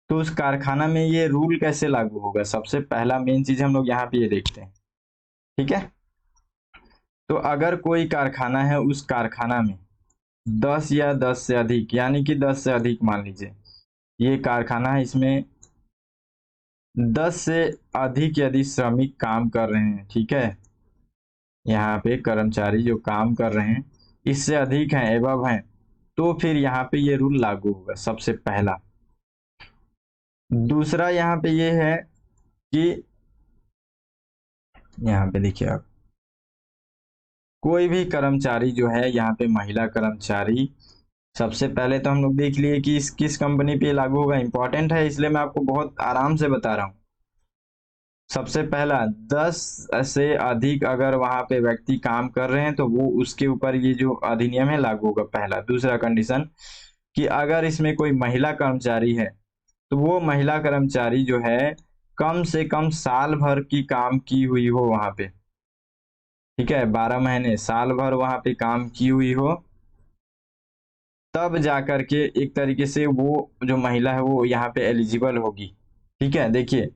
तो उस कारखाना में ये रूल कैसे लागू होगा। सबसे पहला मेन चीज हम लोग यहाँ पे ये देखते हैं। ठीक है, तो अगर कोई कारखाना है, उस कारखाना में 10 या 10 से अधिक, यानी कि 10 से अधिक मान लीजिए ये कारखाना है, इसमें 10 से अधिक यदि श्रमिक काम कर रहे हैं, ठीक है, यहाँ पे कर्मचारी जो काम कर रहे हैं इससे अधिक हैं, एबव हैं, तो फिर यहाँ पे ये रूल लागू होगा। सबसे पहला। दूसरा यहाँ पे ये है कि यहाँ पे देखिए आप, कोई भी कर्मचारी जो है यहाँ पे महिला कर्मचारी, सबसे पहले तो हम लोग देख लिए कि किस कंपनी पे लागू होगा। इंपॉर्टेंट है इसलिए मैं आपको बहुत आराम से बता रहा हूँ। सबसे पहला 10 से अधिक अगर वहां पे व्यक्ति काम कर रहे हैं तो वो उसके ऊपर ये जो अधिनियम है लागू होगा, पहला। दूसरा कंडीशन कि अगर इसमें कोई महिला कर्मचारी है तो वो महिला कर्मचारी जो है कम से कम साल भर की काम की हुई हो वहां पे। ठीक है, 12 महीने साल भर वहां पे काम की हुई हो, तब जाकर के एक तरीके से वो जो महिला है वो यहाँ पे एलिजिबल होगी। ठीक है, देखिए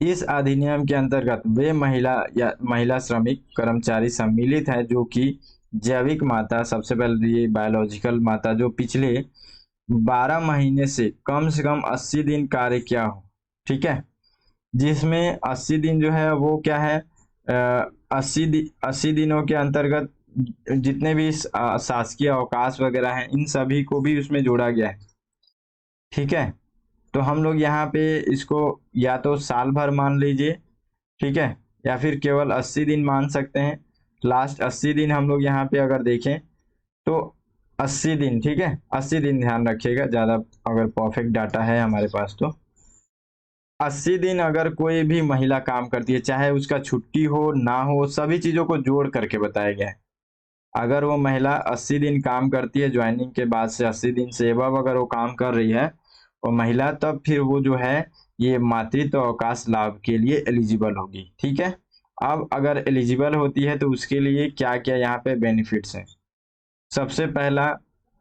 इस अधिनियम के अंतर्गत वे महिला या महिला श्रमिक कर्मचारी सम्मिलित है जो कि जैविक माता, सबसे पहले ये बायोलॉजिकल माता, जो पिछले 12 महीने से कम 80 दिन कार्य किया हो। ठीक है, जिसमें 80 दिन जो है वो क्या है, 80 दिनों के अंतर्गत जितने भी शासकीय अवकाश वगैरह हैं इन सभी को भी उसमें जोड़ा गया है। ठीक है, तो हम लोग यहाँ पे इसको या तो साल भर मान लीजिए, ठीक है, या फिर केवल 80 दिन मान सकते हैं। लास्ट 80 दिन हम लोग यहाँ पे अगर देखें तो 80 दिन, ठीक है, 80 दिन ध्यान रखिएगा, ज़्यादा अगर परफेक्ट डाटा है हमारे पास तो 80 दिन अगर कोई भी महिला काम करती है, चाहे उसका छुट्टी हो ना हो, सभी चीज़ों को जोड़ करके बताया गया है। अगर वो महिला 80 दिन काम करती है, ज्वाइनिंग के बाद से 80 दिन से एबव अगर वो काम कर रही है वो महिला, तब फिर वो जो है ये मातृत्व अवकाश लाभ के लिए एलिजिबल होगी। ठीक है, अब अगर एलिजिबल होती है तो उसके लिए क्या क्या यहाँ पे बेनिफिट्स हैं। सबसे पहला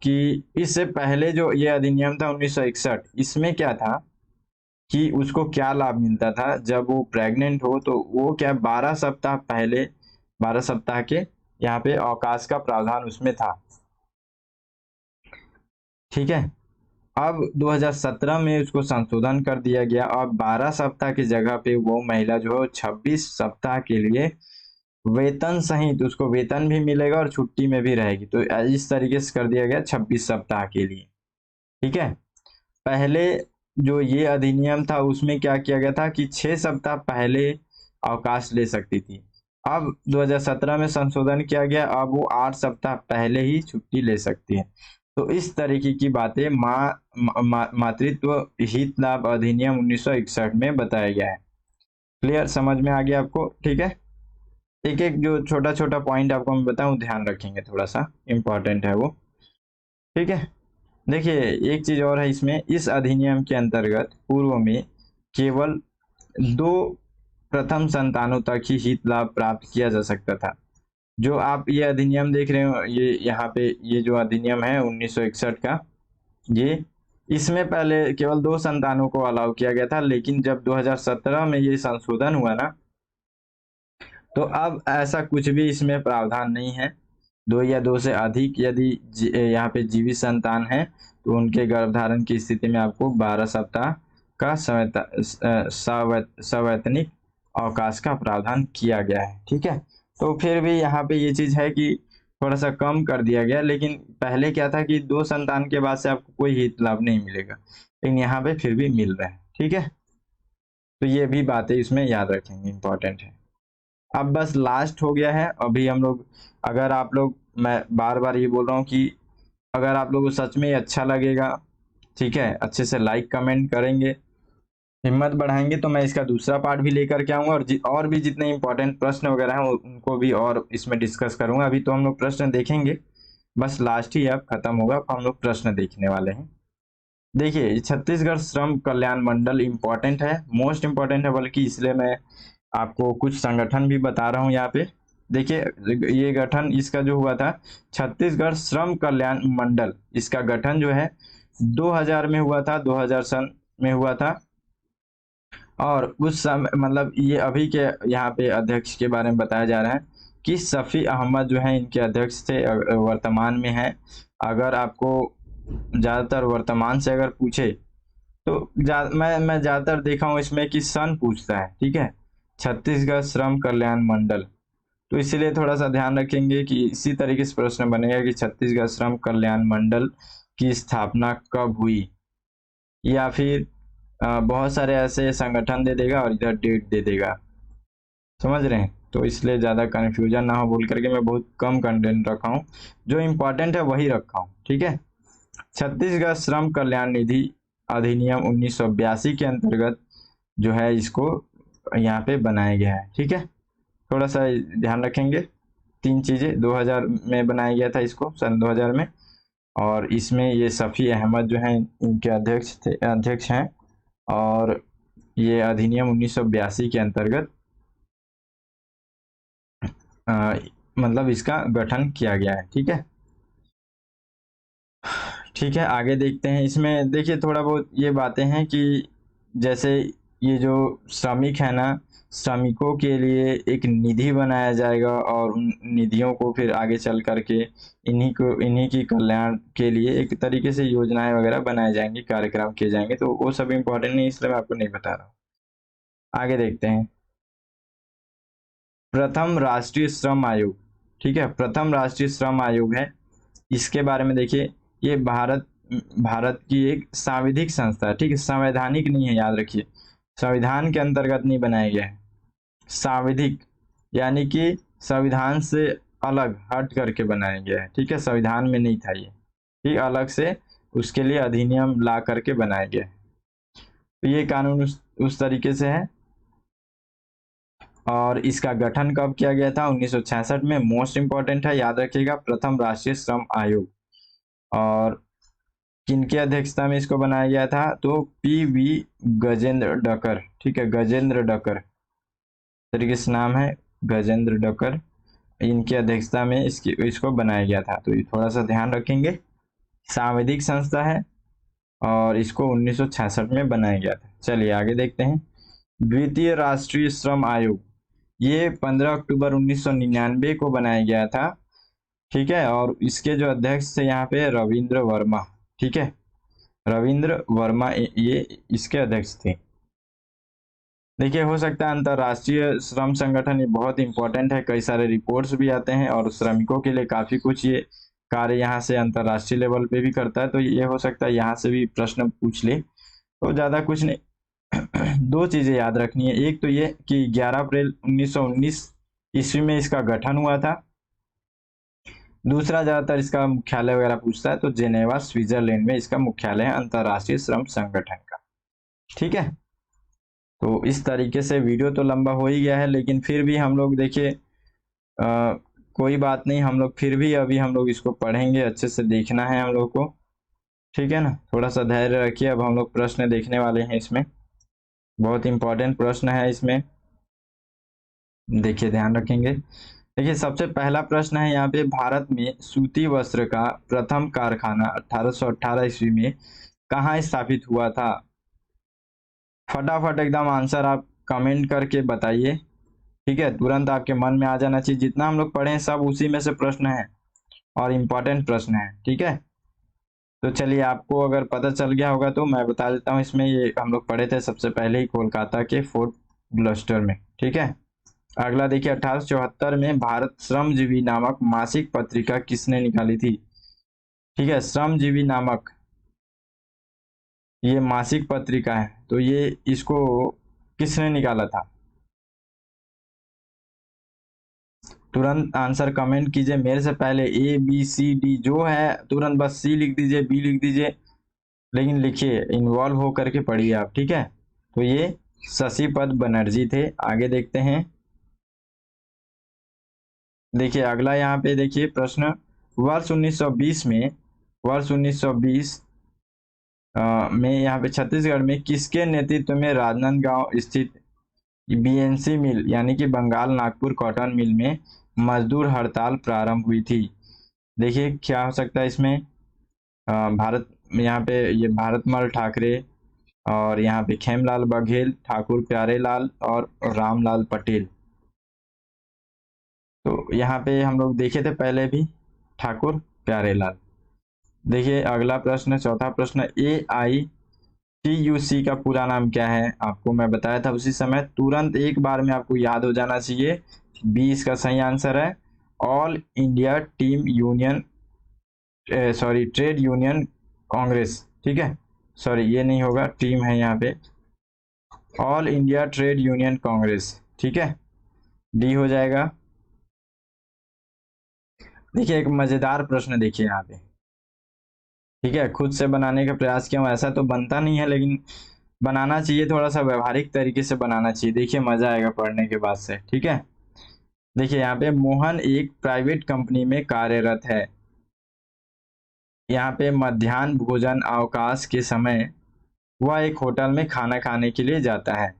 कि इससे पहले जो ये अधिनियम था 1961, इसमें क्या था कि उसको क्या लाभ मिलता था, जब वो प्रेग्नेंट हो तो वो क्या 12 सप्ताह पहले, 12 सप्ताह के यहाँ पे अवकाश का प्रावधान उसमें था। ठीक है, अब 2017 में उसको संशोधन कर दिया गया। अब 12 सप्ताह की जगह पे वो महिला जो है 26 सप्ताह के लिए वेतन सहित उसको वेतन भी मिलेगा और छुट्टी में भी रहेगी। तो इस तरीके से कर दिया गया 26 सप्ताह के लिए। ठीक है, पहले जो ये अधिनियम था उसमें क्या किया गया था कि 6 सप्ताह पहले अवकाश ले सकती थी। अब 2017 में संशोधन किया गया, अब वो 8 सप्ताह पहले ही छुट्टी ले सकती है। तो इस तरीके की बातें मातृत्व हित लाभ अधिनियम 1961 में बताया गया है। क्लियर, समझ में आ गया आपको? ठीक है, एक एक जो छोटा छोटा पॉइंट आपको मैं बताऊं, ध्यान रखेंगे, थोड़ा सा इम्पोर्टेंट है वो। ठीक है, देखिए एक चीज और है इसमें, इस अधिनियम के अंतर्गत पूर्व में केवल 2 प्रथम संतानों तक ही हित लाभ प्राप्त किया जा सकता था। जो आप ये अधिनियम देख रहे हो, ये यहाँ पे ये जो अधिनियम है 1961 का, ये इसमें पहले केवल 2 संतानों को अलाउ किया गया था, लेकिन जब 2017 में ये संशोधन हुआ ना, तो अब ऐसा कुछ भी इसमें प्रावधान नहीं है। 2 या 2 से अधिक यदि यहाँ पे जीवित संतान है तो उनके गर्भधारण की स्थिति में आपको 12 सप्ताह का सवैतनिक अवकाश का प्रावधान किया गया है। ठीक है, तो फिर भी यहाँ पे ये चीज है कि थोड़ा सा कम कर दिया गया, लेकिन पहले क्या था कि 2 संतान के बाद से आपको कोई हित लाभ नहीं मिलेगा, लेकिन यहाँ पे फिर भी मिल रहा है। ठीक है, तो ये भी बातें इसमें याद रखेंगे, इंपॉर्टेंट है। अब बस लास्ट हो गया है अभी हम लोग, अगर आप लोग, मैं बार बार ये बोल रहा हूँ कि अगर आप लोगों को सच में अच्छा लगेगा, ठीक है, अच्छे से लाइक कमेंट करेंगे, हिम्मत बढ़ाएंगे, तो मैं इसका दूसरा पार्ट भी लेकर के आऊंगा, और भी जितने इंपॉर्टेंट प्रश्न वगैरह हैं उनको भी और इसमें डिस्कस करूंगा। अभी तो हम लोग प्रश्न देखेंगे, बस लास्ट ही अब खत्म होगा, अब हम लोग प्रश्न देखने वाले हैं। देखिए छत्तीसगढ़ श्रम कल्याण मंडल इंपॉर्टेंट है, मोस्ट इंपॉर्टेंट है, बल्कि इसलिए मैं आपको कुछ संगठन भी बता रहा हूँ यहाँ पे। देखिए ये गठन इसका जो हुआ था, छत्तीसगढ़ श्रम कल्याण मंडल, इसका गठन जो है 2000 में हुआ था, 2000 सन में हुआ था। और उस समय मतलब ये अभी के यहाँ पे अध्यक्ष के बारे में बताया जा रहा है कि सफ़ी अहमद जो है इनके अध्यक्ष थे, वर्तमान में है। अगर आपको ज़्यादातर वर्तमान से अगर पूछे तो मैं ज़्यादातर देखा हूँ इसमें कि सन पूछता है। ठीक है, छत्तीसगढ़ श्रम कल्याण मंडल, तो इसीलिए थोड़ा सा ध्यान रखेंगे कि इसी तरीके से प्रश्न बनेगा कि छत्तीसगढ़ श्रम कल्याण मंडल की स्थापना कब हुई, या फिर बहुत सारे ऐसे संगठन दे देगा और इधर डेट दे देगा, समझ रहे हैं? तो इसलिए ज़्यादा कन्फ्यूजन ना हो बोल करके मैं बहुत कम कंटेंट रखा हूँ, जो इम्पोर्टेंट है वही रखा हूँ। ठीक है, छत्तीसगढ़ श्रम कल्याण निधि अधिनियम 1982 के अंतर्गत जो है इसको यहाँ पे बनाया गया है। ठीक है, थोड़ा सा ध्यान रखेंगे, 3 चीज़ें 2000 में बनाया गया था इसको, सन 2000 में, और इसमें ये सफ़ी अहमद जो हैं इनके अध्यक्ष हैं, और ये अधिनियम 1982 के अंतर्गत मतलब इसका गठन किया गया है। ठीक है, ठीक है, आगे देखते हैं। इसमें देखिए थोड़ा बहुत ये बातें हैं कि जैसे ये जो श्रमिक है ना, श्रमिकों के लिए एक निधि बनाया जाएगा, और उन निधियों को फिर आगे चल करके इन्हीं की कल्याण के लिए एक तरीके से योजनाएं वगैरह बनाए जाएंगे, कार्यक्रम किए जाएंगे, तो वो सब इम्पोर्टेंट नहीं, इसलिए मैं आपको नहीं बता रहा हूँ। आगे देखते हैं, प्रथम राष्ट्रीय श्रम आयोग। ठीक है, प्रथम राष्ट्रीय श्रम आयोग है, इसके बारे में देखिए, ये भारत भारत की एक सांविधिक संस्था है, ठीक है, संवैधानिक नहीं है, याद रखिए, संविधान के अंतर्गत नहीं बनाया गया है, सांविधिक यानी कि संविधान से अलग हट करके बनाया गया है, ठीक है, संविधान में नहीं था ये, ठीक, अलग से उसके लिए अधिनियम ला करके बनाया गया है। तो ये कानून उस तरीके से है। और इसका गठन कब किया गया था? 1966 में। मोस्ट इंपॉर्टेंट है, याद रखिएगा, प्रथम राष्ट्रीय श्रम आयोग। और किनकी अध्यक्षता में इसको बनाया गया था? तो पी.वी. गजेंद्र डकर, ठीक है, गजेंद्र डकर तरीके से नाम है, गजेंद्र डकर, इनकी अध्यक्षता में इसको बनाया गया था। तो ये थोड़ा सा ध्यान रखेंगे, सांविधिक संस्था है और इसको 1966 में बनाया गया था। चलिए आगे देखते हैं। द्वितीय राष्ट्रीय श्रम आयोग, ये 15 अक्टूबर 1999 को बनाया गया था, ठीक है, और इसके जो अध्यक्ष थे यहाँ पे रविंद्र वर्मा, ठीक है, रविंद्र वर्मा ये इसके अध्यक्ष थे। देखिए, हो सकता है अंतर्राष्ट्रीय श्रम संगठन ये बहुत इंपॉर्टेंट है, कई सारे रिपोर्ट्स भी आते हैं और श्रमिकों के लिए काफी कुछ ये कार्य यहाँ से अंतर्राष्ट्रीय लेवल पे भी करता है, तो ये हो सकता है यहाँ से भी प्रश्न पूछ ले। तो ज्यादा कुछ नहीं, दो चीजें याद रखनी है, एक तो ये कि 11 अप्रैल 1919 ईस्वी में इसका गठन हुआ था, दूसरा ज्यादातर इसका मुख्यालय वगैरह पूछता है, तो जेनेवा स्विट्जरलैंड में इसका मुख्यालय है अंतर्राष्ट्रीय श्रम संगठन का, ठीक है। तो इस तरीके से वीडियो तो लंबा हो ही गया है, लेकिन फिर भी हम लोग देखिए कोई बात नहीं, हम लोग फिर भी अभी हम लोग इसको पढ़ेंगे, अच्छे से देखना है हम लोग को, ठीक है ना, थोड़ा सा धैर्य रखिए। अब हम लोग प्रश्न देखने वाले हैं, इसमें बहुत इंपॉर्टेंट प्रश्न है, इसमें देखिए ध्यान रखेंगे। देखिए सबसे पहला प्रश्न है यहाँ पे, भारत में सूती वस्त्र का प्रथम कारखाना 1818 ईस्वी में कहाँ स्थापित हुआ था? फटाफट एकदम आंसर आप कमेंट करके बताइए, ठीक है, तुरंत आपके मन में आ जाना चाहिए। जितना हम लोग पढ़े हैं सब उसी में से प्रश्न है और इम्पोर्टेंट प्रश्न है, ठीक है। तो चलिए, आपको अगर पता चल गया होगा तो मैं बता देता हूँ, इसमें ये हम लोग पढ़े थे सबसे पहले ही कोलकाता के फोर्ट ग्लस्टर में, ठीक है। अगला देखिए, 1874 में भारत श्रमजीवी नामक मासिक पत्रिका किसने निकाली थी? ठीक है, श्रमजीवी नामक ये मासिक पत्रिका है, तो ये इसको किसने निकाला था? तुरंत आंसर कमेंट कीजिए, मेरे से पहले ए बी सी डी जो है तुरंत बस सी लिख दीजिए, बी लिख दीजिए, लेकिन लिखिए, इन्वॉल्व हो करके पढ़िए आप, ठीक है। तो ये शशिपद बनर्जी थे। आगे देखते हैं, देखिए अगला यहाँ पे देखिए प्रश्न, वर्ष 1920 में, वर्ष 1920 में यहाँ पे छत्तीसगढ़ में किसके नेतृत्व में राजनांदगांव स्थित बीएनसी मिल यानी कि बंगाल नागपुर कॉटन मिल में मजदूर हड़ताल प्रारंभ हुई थी? देखिए क्या हो सकता है इसमें, भारत यहाँ पे ये भारतमल ठाकरे, और यहाँ पे खेमलाल बघेल, ठाकुर प्यारेलाल और रामलाल पटेल। तो यहाँ पे हम लोग देखे थे पहले भी, ठाकुर प्यारेलाल। देखिए अगला प्रश्न, चौथा प्रश्न, AITUC का पूरा नाम क्या है? आपको मैं बताया था उसी समय, तुरंत एक बार में आपको याद हो जाना चाहिए। बी इसका सही आंसर है, all India team union, sorry trade union Congress, ठीक है, सॉरी ये नहीं होगा, टीम है यहाँ पे, all India trade union Congress, ठीक है, डी हो जाएगा। देखिए एक मजेदार प्रश्न देखिए यहाँ पे, ठीक है, खुद से बनाने का प्रयास किया हूं, ऐसा तो बनता नहीं है लेकिन बनाना चाहिए, थोड़ा सा व्यवहारिक तरीके से बनाना चाहिए, देखिए मजा आएगा पढ़ने के बाद से, ठीक है। देखिए यहाँ पे, मोहन एक प्राइवेट कंपनी में कार्यरत है, यहाँ पे मध्याह्न भोजन अवकाश के समय वह एक होटल में खाना खाने के लिए जाता है।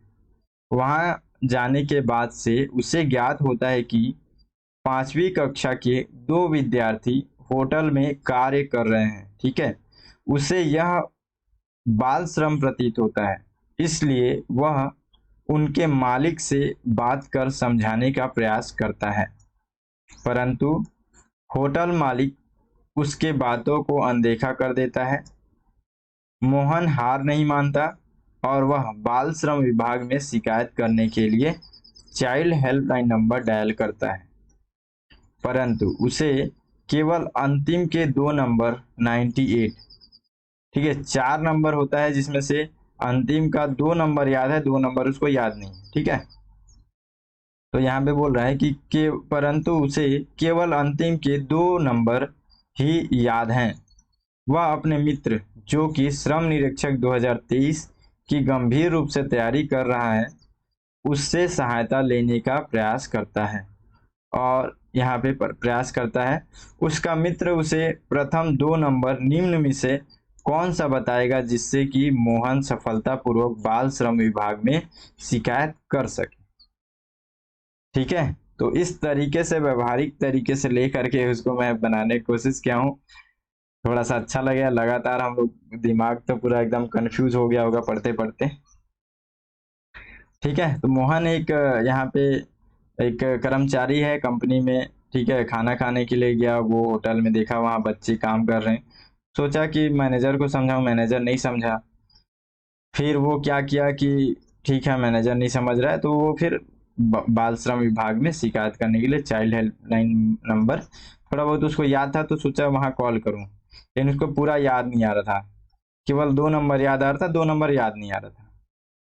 वहां जाने के बाद से उसे ज्ञात होता है कि 5वीं कक्षा के 2 विद्यार्थी होटल में कार्य कर रहे हैं, ठीक है, उसे यह बाल श्रम प्रतीत होता है, इसलिए वह उनके मालिक से बात कर समझाने का प्रयास करता है, परंतु होटल मालिक उसके बातों को अनदेखा कर देता है। मोहन हार नहीं मानता और वह बाल श्रम विभाग में शिकायत करने के लिए चाइल्ड हेल्पलाइन नंबर डायल करता है, परंतु उसे केवल अंतिम के 2 नंबर 98 ठीक है, 4 नंबर होता है जिसमें से अंतिम का 2 नंबर याद है, 2 नंबर उसको याद नहीं है। ठीक है, तो यहाँ पे बोल रहा है कि परंतु उसे केवल अंतिम के 2 नंबर ही याद हैं। वह अपने मित्र जो कि श्रम निरीक्षक 2023 की गंभीर रूप से तैयारी कर रहा है उससे सहायता लेने का प्रयास करता है। और यहाँ पे प्रयास करता है, उसका मित्र उसे प्रथम 2 नंबर निम्न में से कौन सा बताएगा जिससे कि मोहन सफलतापूर्वक बाल श्रम विभाग में शिकायत कर सके। ठीक है, तो इस तरीके से व्यवहारिक तरीके से लेकर के उसको मैं बनाने की कोशिश किया हूँ। थोड़ा सा अच्छा लगा, लगातार हम लोग दिमाग तो पूरा एकदम कंफ्यूज हो गया होगा पढ़ते पढ़ते। ठीक है, तो मोहन एक यहाँ पे एक कर्मचारी है कंपनी में। ठीक है, खाना खाने के लिए गया वो होटल में, देखा वहाँ बच्चे काम कर रहे हैं, सोचा कि मैनेजर को समझाऊं, मैनेजर नहीं समझा। फिर वो क्या किया कि ठीक है मैनेजर नहीं समझ रहा है, तो वो फिर बाल श्रम विभाग में शिकायत करने के लिए चाइल्ड हेल्पलाइन नंबर थोड़ा बहुत उसको याद था तो सोचा वहाँ कॉल करूँ, लेकिन उसको पूरा याद नहीं आ रहा था, केवल 2 नंबर याद आ रहा था, 2 नंबर याद नहीं आ रहा था।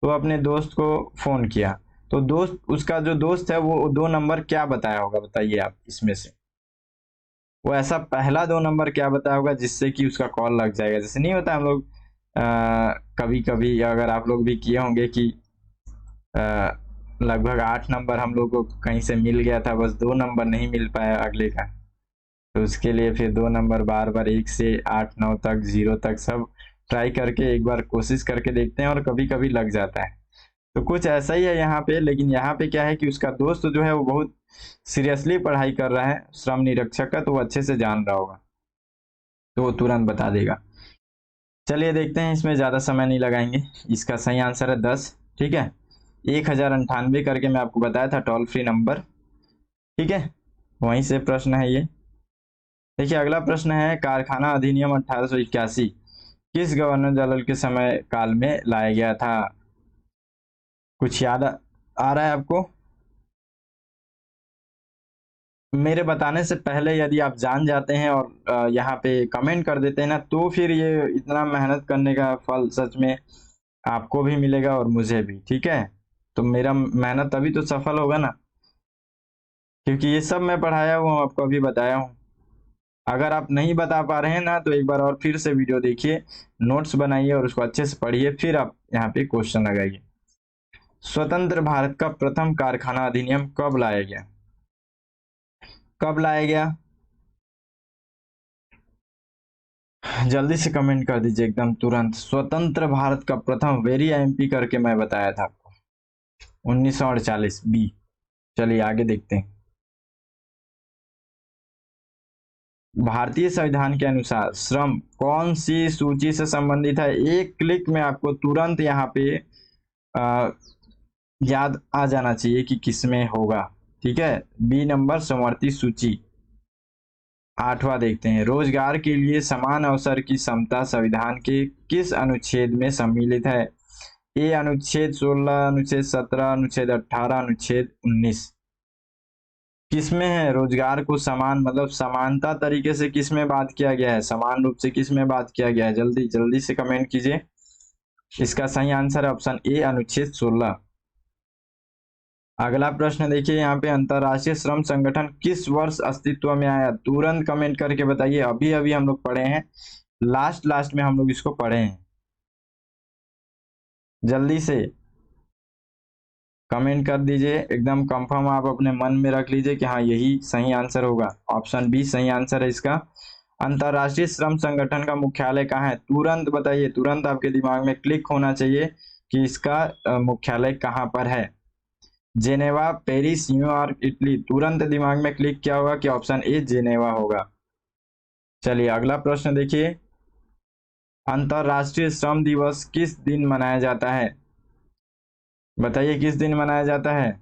तो अपने दोस्त को फोन किया, तो दोस्त, उसका जो दोस्त है वो 2 नंबर क्या बताया होगा बताइए आप इसमें से। वो ऐसा पहला 2 नंबर क्या बताया होगा जिससे कि उसका कॉल लग जाएगा। जैसे नहीं होता हम लोग कभी कभी, अगर आप लोग भी किए होंगे कि लगभग 8 नंबर हम लोग को कहीं से मिल गया था, बस 2 नंबर नहीं मिल पाया अगले का, तो उसके लिए फिर 2 नंबर बार बार 1 से 8 9 तक 0 तक सब ट्राई करके एक बार कोशिश करके देखते हैं और कभी कभी लग जाता है। तो कुछ ऐसा ही है यहाँ पे, लेकिन यहाँ पे क्या है कि उसका दोस्त जो है वो बहुत सीरियसली पढ़ाई कर रहा है श्रम निरीक्षक का, तो वो अच्छे से जान रहा होगा, तो वो तुरंत बता देगा। चलिए देखते हैं, इसमें ज़्यादा समय नहीं लगाएंगे। इसका सही आंसर है 10। ठीक है, 1098 करके मैं आपको बताया था टोल फ्री नंबर। ठीक है, वहीं से प्रश्न है ये। देखिए अगला प्रश्न है, कारखाना अधिनियम 1881 किस गवर्नर जनरल के समय काल में लाया गया था? कुछ याद आ रहा है आपको? मेरे बताने से पहले यदि आप जान जाते हैं और यहाँ पे कमेंट कर देते हैं ना, तो फिर ये इतना मेहनत करने का फल सच में आपको भी मिलेगा और मुझे भी। ठीक है, तो मेरा मेहनत तभी तो सफल होगा ना, क्योंकि ये सब मैं पढ़ाया हूँ, आपको अभी बताया हूँ। अगर आप नहीं बता पा रहे हैं ना, तो एक बार और फिर से वीडियो देखिए, नोट्स बनाइए और उसको अच्छे से पढ़िए, फिर आप यहाँ पे क्वेश्चन लगाइए। स्वतंत्र भारत का प्रथम कारखाना अधिनियम कब लाया गया? कब लाया गया? जल्दी से कमेंट कर दीजिए एकदम तुरंत। स्वतंत्र भारत का प्रथम, वेरी एमपी करके मैं बताया था आपको, 1948 बी। चलिए आगे देखते हैं। भारतीय संविधान के अनुसार श्रम कौन सी सूची से संबंधित है? एक क्लिक में आपको तुरंत यहाँ पे याद आ जाना चाहिए कि किसमें होगा। ठीक है, बी नंबर समवर्ती सूची। 8वां देखते हैं, रोजगार के लिए समान अवसर की समता संविधान के किस अनुच्छेद में सम्मिलित है? ए अनुच्छेद 16, अनुच्छेद 17, अनुच्छेद 18, अनुच्छेद 19। किसमें है? रोजगार को समान मतलब समानता तरीके से किसमें बात किया गया है, समान रूप से किसमें बात किया गया है? जल्दी जल्दी से कमेंट कीजिए। इसका सही आंसर है ऑप्शन ए, अनुच्छेद 16। अगला प्रश्न देखिए यहाँ पे, अंतरराष्ट्रीय श्रम संगठन किस वर्ष अस्तित्व में आया? तुरंत कमेंट करके बताइए, अभी अभी हम लोग पढ़े हैं, लास्ट लास्ट में हम लोग इसको पढ़े हैं। जल्दी से कमेंट कर दीजिए, एकदम कंफर्म आप अपने मन में रख लीजिए कि हाँ यही सही आंसर होगा। ऑप्शन बी सही आंसर है इसका। अंतरराष्ट्रीय श्रम संगठन का मुख्यालय कहाँ है? तुरंत बताइए, तुरंत आपके दिमाग में क्लिक होना चाहिए कि इसका मुख्यालय कहाँ पर है। Geneva, Paris, New York, Italy. तुरंत दिमाग में क्लिक किया होगा कि ऑप्शन ए जेनेवा होगा। चलिए अगला प्रश्न देखिए, अंतरराष्ट्रीय श्रम दिवस किस दिन मनाया जाता है? बताइए किस दिन मनाया जाता है?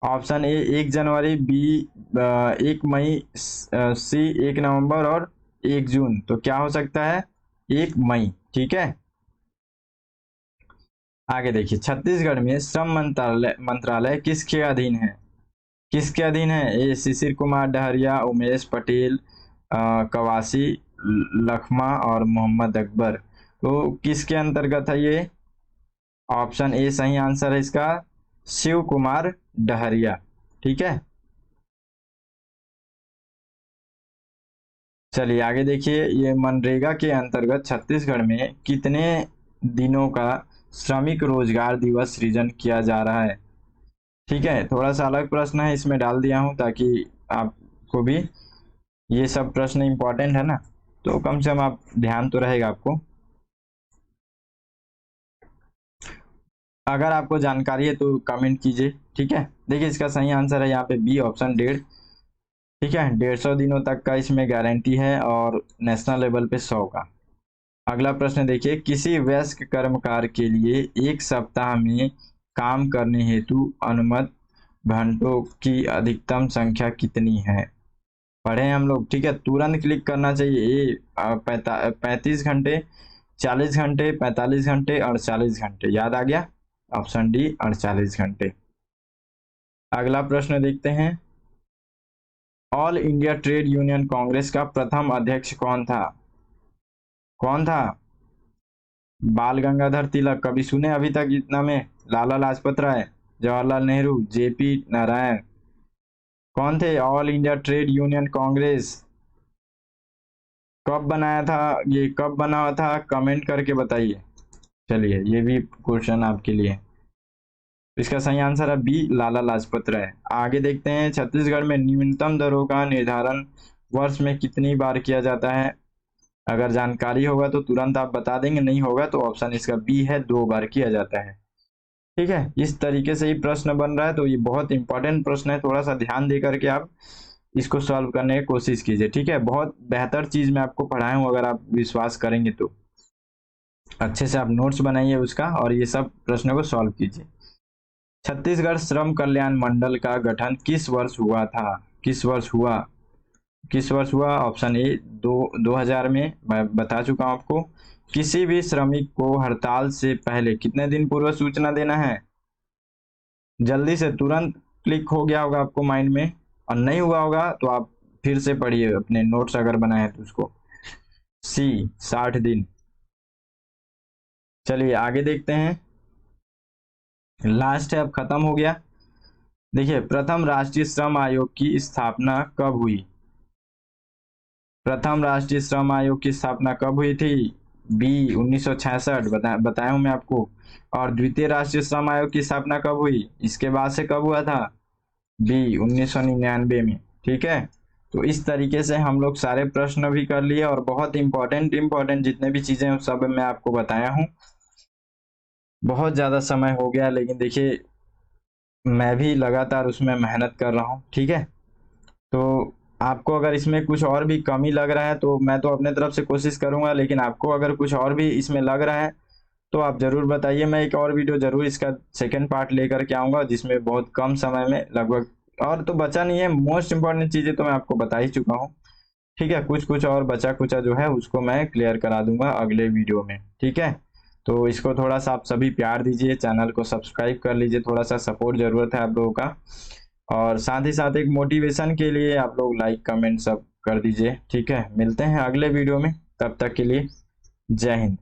ऑप्शन ए 1 जनवरी, बी 1 मई, सी 1 नवंबर और 1 जून। तो क्या हो सकता है? 1 मई। ठीक है, आगे देखिए, छत्तीसगढ़ में श्रम मंत्रालय मंत्रालय किसके अधीन है? किसके अधीन है? ए शिशिर कुमार डहरिया, उमेश पटेल, कवासी लखमा और मोहम्मद अकबर। तो किसके अंतर्गत है ये? ऑप्शन ए सही आंसर है इसका, शिव कुमार डहरिया। ठीक है, चलिए आगे देखिए। ये मनरेगा के अंतर्गत छत्तीसगढ़ में कितने दिनों का श्रमिक रोजगार दिवस सृजन किया जा रहा है? ठीक है, थोड़ा सा अलग प्रश्न है, इसमें डाल दिया हूं ताकि आपको भी ये सब प्रश्न इंपॉर्टेंट है ना, तो कम से कम आप ध्यान तो रहेगा आपको। अगर आपको जानकारी है तो कमेंट कीजिए। ठीक है, देखिए इसका सही आंसर है यहाँ पे बी ऑप्शन 150। ठीक है, 150 दिनों तक का इसमें गारंटी है और नेशनल लेवल पे 100 का। अगला प्रश्न देखिए, किसी वयस्क कर्मकार के लिए एक सप्ताह में काम करने हेतु अनुमत घंटों की अधिकतम संख्या कितनी है? पढ़े हम लोग। ठीक है, तुरंत क्लिक करना चाहिए। ये 35 घंटे, 40 घंटे, 45 घंटे और 40 घंटे, याद आ गया? ऑप्शन डी 48 घंटे। अगला प्रश्न देखते हैं, all India trade union Congress का प्रथम अध्यक्ष कौन था? कौन था? बाल गंगाधर तिलक, कभी सुने अभी तक इतना में? लाला लाजपत राय, जवाहरलाल नेहरू, जेपी नारायण, कौन थे? All India trade union Congress कब बनाया था? ये कब बना हुआ था? कमेंट करके बताइए। चलिए ये भी क्वेश्चन आपके लिए। इसका सही आंसर है बी लाला लाजपत राय। आगे देखते हैं, छत्तीसगढ़ में न्यूनतम दरों का निर्धारण वर्ष में कितनी बार किया जाता है? अगर जानकारी होगा तो तुरंत आप बता देंगे, नहीं होगा तो ऑप्शन इसका बी है, 2 बार किया जाता है। ठीक है, इस तरीके से ही प्रश्न बन रहा है, तो ये बहुत इंपॉर्टेंट प्रश्न है, थोड़ा सा ध्यान दे करके आप इसको सॉल्व करने की कोशिश कीजिए। ठीक है, बहुत बेहतर चीज मैं आपको पढ़ाया हूँ, अगर आप विश्वास करेंगे तो अच्छे से आप नोट्स बनाइए उसका और ये सब प्रश्नों को सॉल्व कीजिए। छत्तीसगढ़ श्रम कल्याण मंडल का गठन किस वर्ष हुआ था? किस वर्ष हुआ? किस वर्ष हुआ? ऑप्शन ए 2000 में, मैं बता चुका हूं आपको। किसी भी श्रमिक को हड़ताल से पहले कितने दिन पूर्व सूचना देना है? जल्दी से, तुरंत क्लिक हो गया होगा आपको माइंड में, और नहीं हुआ होगा तो आप फिर से पढ़िए अपने नोट्स अगर बनाए तो उसको। सी 60 दिन। चलिए आगे देखते हैं, लास्ट है, अब खत्म हो गया। देखिए, प्रथम राष्ट्रीय श्रम आयोग की स्थापना कब हुई? प्रथम राष्ट्रीय श्रम आयोग की स्थापना कब हुई थी? बी 1966, बताया हूं मैं आपको। और द्वितीय राष्ट्रीय श्रम आयोग की स्थापना कब हुई? इसके बाद से कब हुआ था? बी 1999 में। ठीक है, तो इस तरीके से हम लोग सारे प्रश्न भी कर लिए और बहुत इंपॉर्टेंट जितने भी चीजें हैं सब मैं आपको बताया हूँ। बहुत ज्यादा समय हो गया, लेकिन देखिए मैं भी लगातार उसमें मेहनत कर रहा हूँ। ठीक है, तो आपको अगर इसमें कुछ और भी कमी लग रहा है तो मैं तो अपने तरफ से कोशिश करूंगा, लेकिन आपको अगर कुछ और भी इसमें लग रहा है तो आप जरूर बताइए। मैं एक और वीडियो जरूर इसका सेकंड पार्ट लेकर के आऊंगा, जिसमें बहुत कम समय में लगभग, और तो बचा नहीं है, मोस्ट इंपॉर्टेंट चीजें तो मैं आपको बता ही चुका हूँ। ठीक है, कुछ कुछ और बचा कुचा जो है उसको मैं क्लियर करा दूंगा अगले वीडियो में। ठीक है, तो इसको थोड़ा सा आप सभी प्यार दीजिए, चैनल को सब्सक्राइब कर लीजिए, थोड़ा सा सपोर्ट जरूरत है आप लोगों का, और साथ ही साथ एक मोटिवेशन के लिए आप लोग लाइक कमेंट सब कर दीजिए। ठीक है, मिलते हैं अगले वीडियो में, तब तक के लिए जय हिंद।